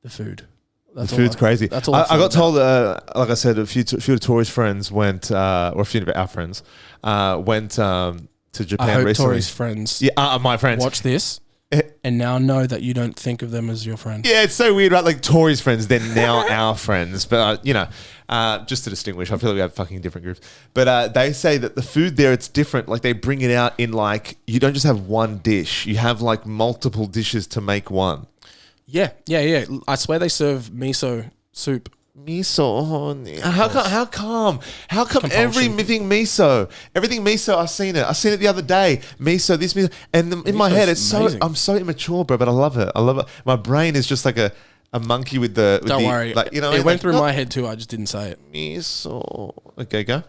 food, the food's crazy. That's all. I got told, like I said, a few of Tori's friends went, or a few of our friends went to Japan I hope recently. Tori's friends, my friends, watch this. And now know that you don't think of them as your friend. Yeah, it's so weird, right? Like Tori's friends, they're now our friends. But, just to distinguish, I feel like we have fucking different groups. But they say that the food there, it's different. Like they bring it out in like, you don't just have one dish. You have like multiple dishes to make one. Yeah. I swear they serve miso soup. Miso. How come everything miso? I've seen it the other day. Miso, this miso, and in my head, it's amazing. I'm so immature, bro, but I love it. My brain is just like a monkey with the. Don't worry, like, you know, it went through my head too. I just didn't say it. Miso. Okay, go.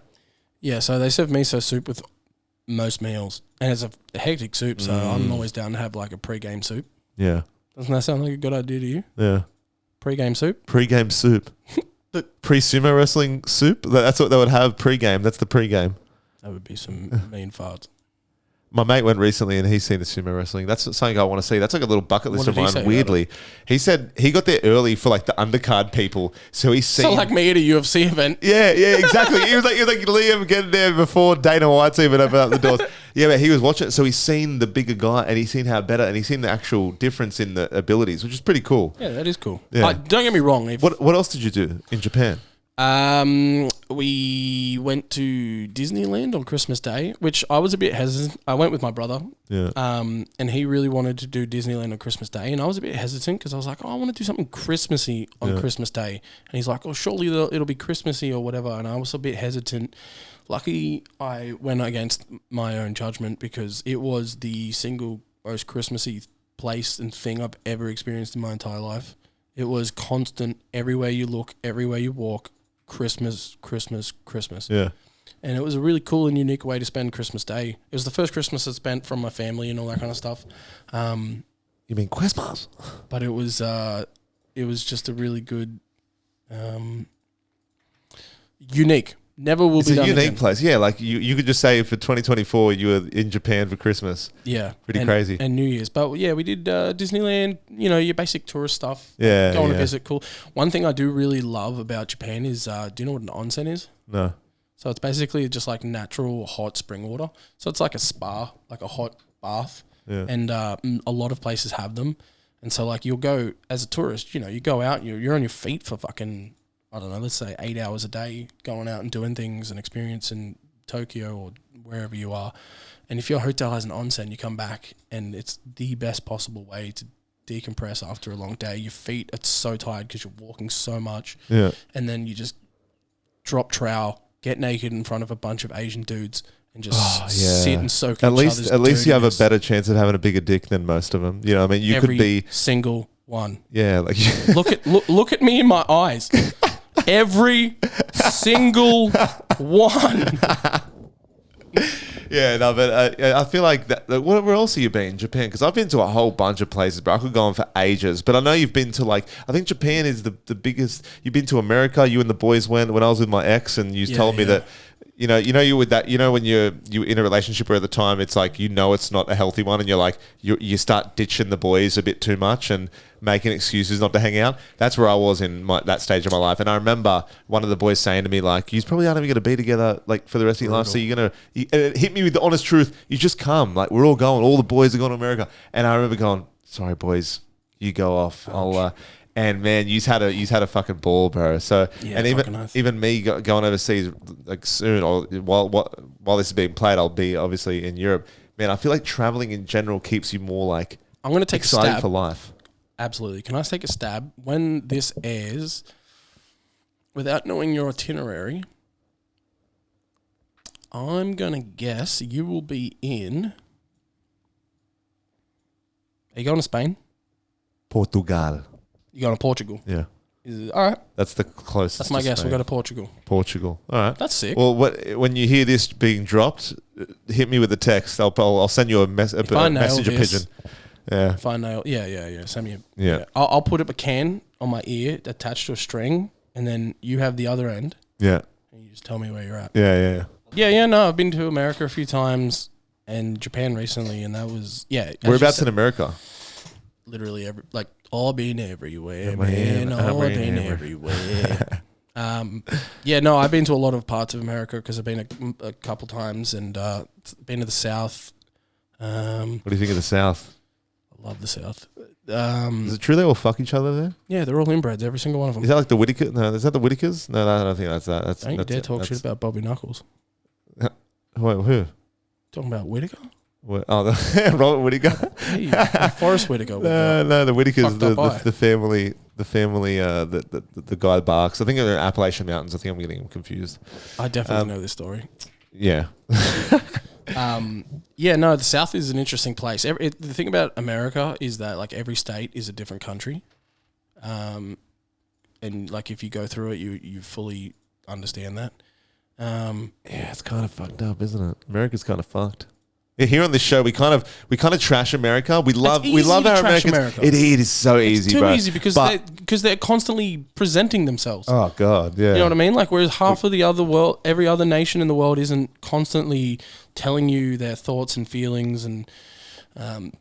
Yeah, so they serve miso soup with most meals, and it's a hectic soup. So I'm always down to have like a pre-game soup. Yeah. Doesn't that sound like a good idea to you? Yeah. Pre-game soup? Pre-game soup. Pre-sumo wrestling soup? That's what they would have pre-game. That's the pre-game. That would be some mean farts. My mate went recently and he's seen the sumo wrestling. That's something I want to see. That's like a little bucket list of mine, weirdly. He said he got there early for like the undercard people. So he's seen... So like me at a UFC event. Yeah, exactly. He was like Liam getting there before Dana White's even opened up the doors. Yeah, but he was watching it. So he's seen the bigger guy and he's seen how better and he's seen the actual difference in the abilities, which is pretty cool. Yeah, that is cool. Yeah. Don't get me wrong. What else did you do in Japan? We went to Disneyland on Christmas Day, which I was a bit hesitant. I went with my brother. Yeah. And he really wanted to do Disneyland on Christmas Day, and I was a bit hesitant because I was like, I want to do something Christmassy on Christmas Day. And he's like, surely it'll be Christmassy or whatever. And I was a bit hesitant. Lucky I went against my own judgment because it was the single most Christmassy place and thing I've ever experienced in my entire life. It was constant, everywhere you look, everywhere you walk, Christmas. Yeah. And it was a really cool and unique way to spend Christmas Day. It was the first Christmas I spent from my family and all that kind of stuff. You mean Christmas? But it was just a really good, unique. Never will be done again. It's a unique place. Yeah, like you could just say for 2024 you were in Japan for Christmas. Yeah. Pretty crazy. And New Year's. But yeah, we did Disneyland, your basic tourist stuff. Yeah. Go on a visit, cool. One thing I do really love about Japan is, do you know what an onsen is? No. So it's basically just like natural hot spring water. So it's like a spa, like a hot bath. Yeah. And a lot of places have them. And so like you'll go, as a tourist, you go out, you're on your feet for fucking... I don't know, let's say 8 hours a day, going out and doing things and experiencing Tokyo or wherever you are. And if your hotel has an onsen, you come back and it's the best possible way to decompress after a long day. Your feet are so tired because you're walking so much. Yeah. And then you just drop trowel, get naked in front of a bunch of Asian dudes and just sit and soak at least you have a better chance of having a bigger dick than most of them. You know what I mean? You could be... single one. Yeah. Like look at me in my eyes. Every single one. Yeah, no, but I feel like that. Where else have you been? Japan? Because I've been to a whole bunch of places, but I could go on for ages. But I know you've been to I think Japan is the biggest. You've been to America. You and the boys went when I was with my ex, and you told me that. You with that. When you're in a relationship where at the time it's like it's not a healthy one, and you're like you start ditching the boys a bit too much and making excuses not to hang out. That's where I was in that stage of my life, and I remember one of the boys saying to me like, "You probably aren't even going to be together like for the rest of your life, so you're gonna." And it hit me with the honest truth. You just come, like we're all going. All the boys are going to America, and I remember going, sorry, boys, you go off. I'll and man, you've had a fucking ball, bro. So Yeah, and fucking nice. even me going overseas like soon, or while this is being played, I'll be obviously in Europe. Man, I feel like traveling in general keeps you more like I'm gonna take a excited stab for life. Absolutely. Can I take a stab? When this airs, without knowing your itinerary, I'm going to guess you will be in... Are you going to Spain? Portugal. You going to Portugal? Yeah, All right. that's the closest. That's my to guess. Spain. We'll go to Portugal. Portugal. All right. That's sick. Well, when you hear this being dropped, hit me with a text. I'll send you a messenger pigeon. Yeah. If I nail... Yeah. Send me a... Yeah. I'll put up a can on my ear attached to a string, and then you have the other end, Yeah. and you just tell me where you're at. Yeah. Yeah, no, I've been to America a few times and Japan recently, and that was, yeah. Whereabouts in America? Literally all been everywhere, Yeah, man. man, All I've been been everywhere. Yeah, no, I've been to a lot of parts of America because I've been a couple times and been to the South. What do you think of the South? I love the South. Is it true they all fuck each other there? Yeah, they're all inbreds, every single one of them. Is that like the Whittaker? No, is that the Whittakers? No, I don't think that's that. Don't you dare talk shit about Bobby Knuckles. Wait, who? Talking about Whittaker? Robert Whittaker. Hey, Forrest Whitaker. No, the Whittakers, fucked up eye. the family, the guy that barks. I think they're in Appalachian Mountains. I think I'm getting them confused. I definitely know this story. Yeah. Yeah, no, the South is an interesting place. The thing about America is that like every state is a different country, and like if you go through it, you fully understand that. Yeah, it's kind of fucked up, isn't it? America's kind of fucked. Yeah, here on this show, we kind of trash America. We love our Americans. It is so easy, It's too bro. easy because they're constantly presenting themselves. Oh God, yeah. You know what I mean? Like whereas half of the other world, every other nation in the world isn't constantly telling you their thoughts and feelings and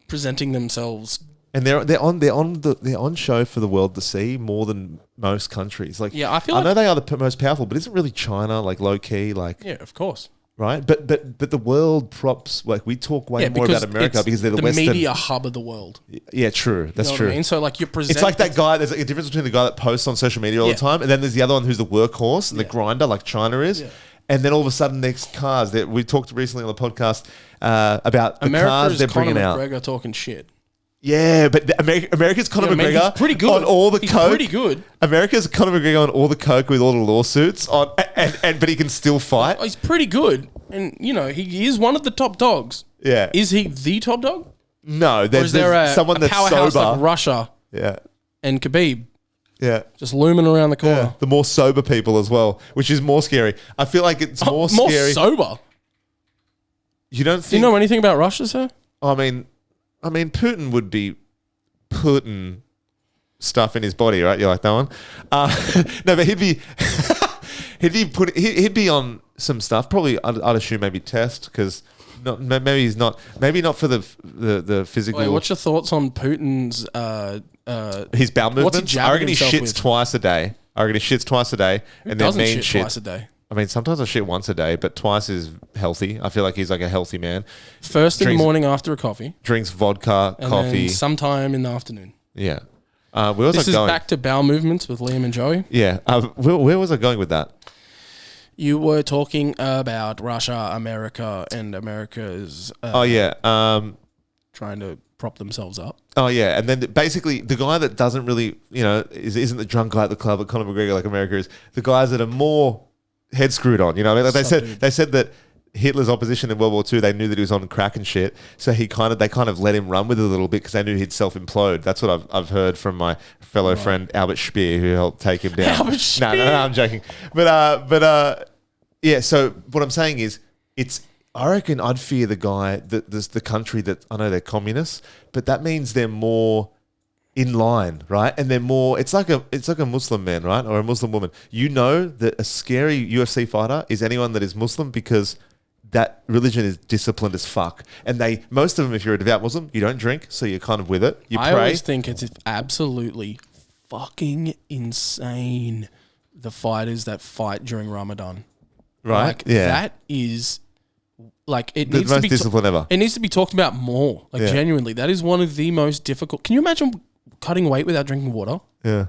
presenting themselves. And they're on show for the world to see more than most countries. Like, Yeah, I know they are the most powerful, but isn't really China like low key like Yeah, of course. right? But the world props like we talk way more about America because they're the Western media hub of the world. Yeah, true. That's You know true. what I mean? So like you're presenting. It's like that guy. There's like a difference between the guy that posts on social media all the time, and then there's the other one who's the workhorse and the grinder, like China is. Yeah. And then all of a sudden, next cars that we talked recently on the podcast about the cars they're bringing out. America's Conor McGregor talking shit. Yeah, but America's Conor McGregor he's pretty good on all the he's coke. Pretty good. America's Conor McGregor on all the coke with all the lawsuits on, but he can still fight. He's pretty good, and you know he is one of the top dogs. Yeah, is he the top dog? No, Or is there someone that's powerhouse sober. like Russia? Yeah, and Khabib. Yeah. Just looming around the corner. Yeah. The more sober people as well, which is more scary. I feel like it's more scary. Sober. You don't think... Do you know anything about Russia, sir? I mean, Putin would be putting stuff in his body, right? You like that one? No, but he'd be on some stuff. Probably, I'd assume maybe test because maybe he's not. Maybe not for the physical. Wait, what's your thoughts on Putin's his bowel movements? What's he I reckon he jabbing shits himself with? twice a day. Who And then doesn't mean shit shit twice a day? I mean, sometimes I shit once a day, but twice is healthy. I feel like he's like a healthy man. First in the morning after a coffee, Drinks vodka, and coffee. then sometime in the afternoon. Yeah. Where was This I is going? back to bowel movements with Liam and Joey. Yeah. Where was I going with that? You were talking about Russia, America, and America's trying to prop themselves up. Oh yeah, and then basically the guy that doesn't really, isn't the drunk guy at the club at Conor McGregor like America is, the guys that are more head screwed on. You know, what I mean? Like they said that Hitler's opposition in World War II, they knew that he was on crack and shit, so they kind of let him run with it a little bit because they knew he'd self implode. That's what I've heard from my fellow friend Albert Speer, who helped take him down. Albert Speer. No, I'm joking. But yeah. So what I'm saying is, I reckon I'd fear the guy the country that I know they're communists, but that means they're more in line, right? And they're more. It's like a Muslim man, right, or a Muslim woman. You know that a scary UFC fighter is anyone that is Muslim because that religion is disciplined as fuck. And most of them, if you're a devout Muslim, you don't drink, so you're kind of with it. You pray. I always think it's absolutely fucking insane, the fighters that fight during Ramadan. Right? Like, yeah. that is Like it The needs to most be discipline ever. It needs to be talked about more. Like Yeah. genuinely, that is one of the most difficult. Can you imagine cutting weight without drinking water? Yeah.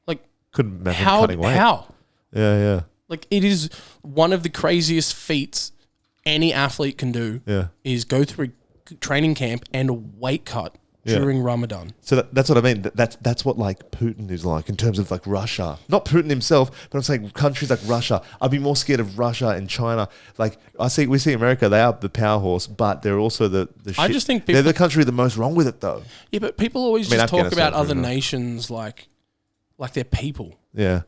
Like Couldn't imagine how? cutting weight. How? Yeah. Like it is one of the craziest feats any athlete can do. Yeah. Is go through a training camp and a weight cut Yeah. during Ramadan. So that's what I mean. That's what like Putin is like in terms of like Russia. Not Putin himself, but I'm saying countries like Russia. I'd be more scared of Russia and China. Like we see America, they are the power horse, but they're also the shit. I just think they're people- the country with the most wrong with it though. Yeah, but people always I mean, just talk Afghanistan's about other pretty nice. nations like they're people. Yeah.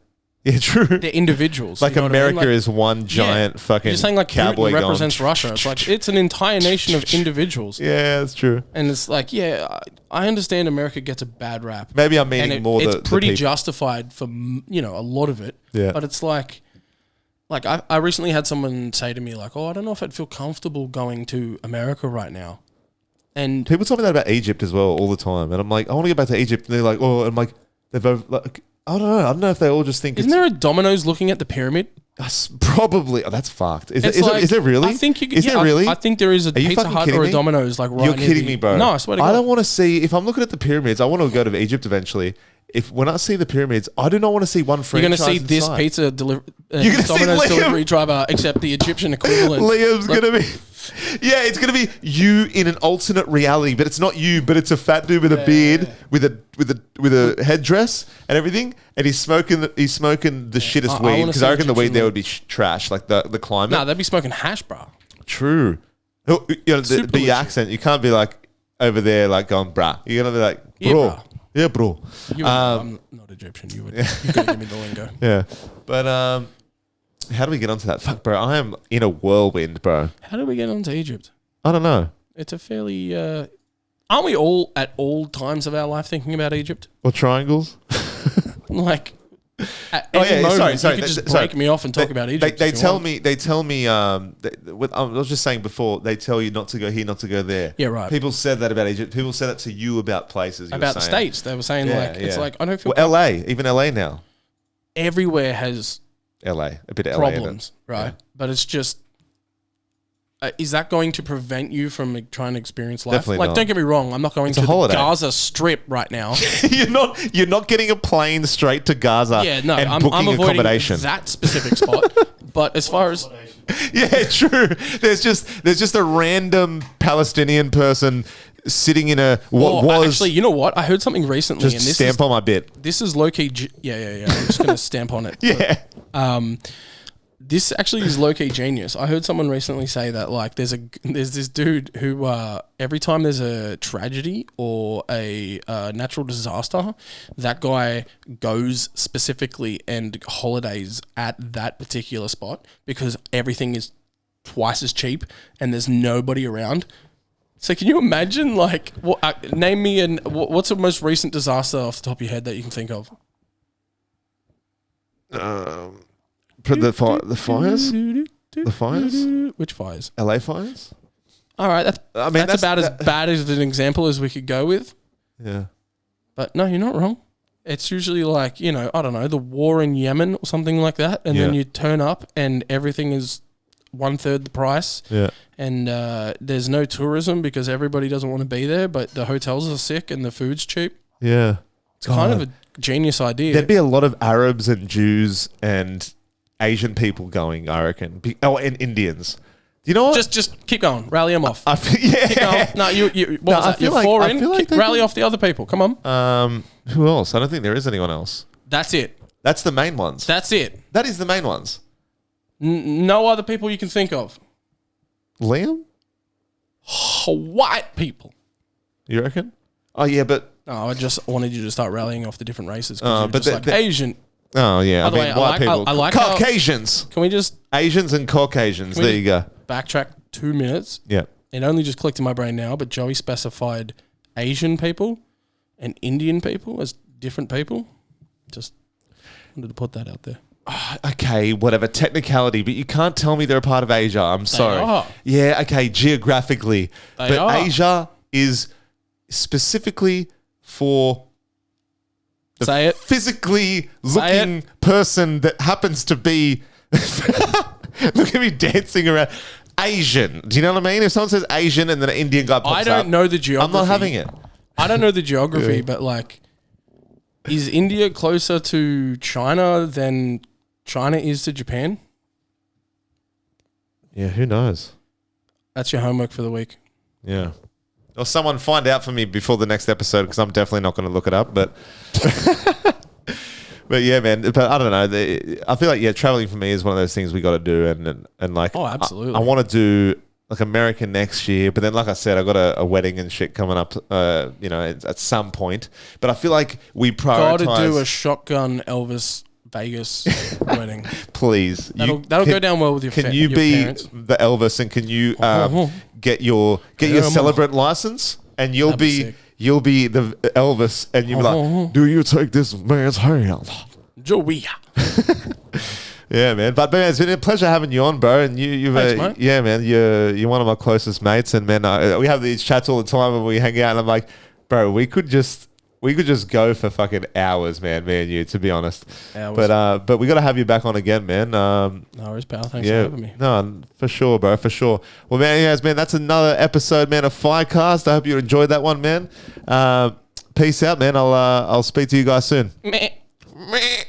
Yeah, true. They're individuals. Like you know what I mean? America Like, is one giant fucking you're saying like cowboy Putin represents going. Russia. It's like it's an entire nation of individuals. Yeah, that's true. And it's like, I understand America gets a bad rap. Maybe I'm meaning And more it's the pretty people. justified for, a lot of it. Yeah. But it's like I recently had someone say to me like, I don't know if I'd feel comfortable going to America right now. And People tell me that about Egypt as well all the time, and I'm like, I want to go back to Egypt. And they're like, I'm like, they're both like, I don't know. I don't know if they all just think isn't there a Domino's looking at the pyramid? probably. Oh, that's fucked. Is It's like- it really? I think Is there really? I think there is a Are you Pizza fucking Hut kidding or a me? Domino's like right You're near kidding the- me, bro. No, I swear to God. I don't want to see. If I'm looking at the pyramids, I want to go to Egypt eventually. When I see the pyramids, I do not want to see one You're franchise. going to see this inside. pizza You're gonna see Domino's Liam. delivery driver, except the Egyptian equivalent. Liam's Like- gonna be. Yeah, it's gonna be you in an alternate reality, but it's not you, but it's a fat dude with a beard, with a headdress and everything, and he's smoking the shittest I weed wanna because see I reckon the weed Egyptian there would be trash, like the climate. No, they'd be smoking hash, bro. True. You know, Super the legit. accent, you can't be like over there like going brah. You're gonna be like Yeah, bro. bruh. Yeah, bro. I'm not Egyptian. You could give me the lingo. Yeah, but how do we get onto that? Fuck, bro. I am in a whirlwind, bro. How do we get onto Egypt? I don't know. It's a fairly. Aren't we all at all times of our life thinking about Egypt? Or triangles. Like, at Oh, any yeah, moment, sorry, you could just sorry. break me off and talk about Egypt. They if you tell want. me. I was just saying before. They tell you not to go here, not to go there. Yeah, right. People said that about Egypt. People said that to you about places. You about were the saying. states. They were saying Yeah, it's yeah. like I don't feel Well, LA, even LA now. everywhere has LA, a bit of LA in it. problems, right? Yeah. But it's just. Is that going to prevent you from trying to experience life? Definitely like, not. don't get me wrong. I'm not going It's a to the holiday. Gaza Strip right now. You're not getting a plane straight to Gaza. Yeah, no, and I'm booking avoiding accommodation. that specific spot. But as far as Yeah, true. There's just a random Palestinian person sitting in a actually, you know what? I heard something recently, just and this stamp on my bit. is low key. Yeah. I'm just gonna stamp on it. Yeah. This actually is low key genius. I heard someone recently say that like there's this dude who every time there's a tragedy or a natural disaster, that guy goes specifically and holidays at that particular spot because everything is twice as cheap and there's nobody around. So can you imagine like name me what's the most recent disaster off the top of your head that you can think of? The fires? The fires? Which fires? LA fires? All right, that's about as that- bad as an example as we could go with. Yeah. But no, you're not wrong. It's usually like, I don't know, the war in Yemen or something like that. And then Yeah. you turn up and everything is 1/3 the price. Yeah. And there's no tourism because everybody doesn't want to be there, but the hotels are sick and the food's cheap. Yeah. It's kind of a genius idea. There'd be a lot of Arabs and Jews and Asian people going, I reckon. And Indians. You know what? Just keep going. Rally them off. I feel, yeah. Keep going. No, what No, was I that? feel You're like- four I in. feel like they Rally could- off the other people. Come on. Who else? I don't think there is anyone else. That's it. That's the main ones. That's it. That is the main ones. No other people you can think of. Liam? White people. You reckon? Oh, yeah, but... No, I just wanted you to start rallying off the different races. but But like Asian. Oh, yeah. By the way, white people. I like how- Caucasians. Can we just Asians and Caucasians. Can we There you go. backtrack 2 minutes? Yeah. It only just clicked in my brain now, but Joey specified Asian people and Indian people as different people. Just wanted to put that out there. Okay, whatever. Technicality, but you can't tell me they're a part of Asia. I'm sorry. are. Yeah, okay, geographically. They but are. Asia is specifically for the Say it. physically Say looking person that happens to be... Look at me dancing around. Asian. Do you know what I mean? If someone says Asian and then an Indian guy pops I up, don't know the geography. I'm not having it. I don't know the geography, but like, is India closer to China than China is to Japan? Yeah, who knows? That's your homework for the week. Yeah. Or someone find out for me before the next episode because I'm definitely not going to look it up. But but yeah, man. But I don't know. I feel like traveling for me is one of those things we got to do, and like, Oh, absolutely. I want to do like America next year, but then like I said, I got a wedding and shit coming up. At some point. But I feel like we prioritize. Got to do a shotgun Elvis Vegas wedding. Please, That'll go down well with your. Can you your be parents. the Elvis and can you get your celebrant license and you'll That'd be be sick. you'll be the Elvis and you'll be like, do you take this man's hand? Joey. Yeah, man. But man, it's been a pleasure having you on, bro. And you've Thanks, mate. yeah, man. You're one of my closest mates, and man, we have these chats all the time when we hang out. And I'm like, bro, we could just go for fucking hours, man. Me and you, to be honest. Hours. But we got to have you back on again, man. No worries, pal. Thanks for having me. No, for sure, bro, for sure. Well, man, yes, man, that's another episode, man, of FireCast. I hope you enjoyed that one, man. Peace out, man. I'll speak to you guys soon. Meh. Meh.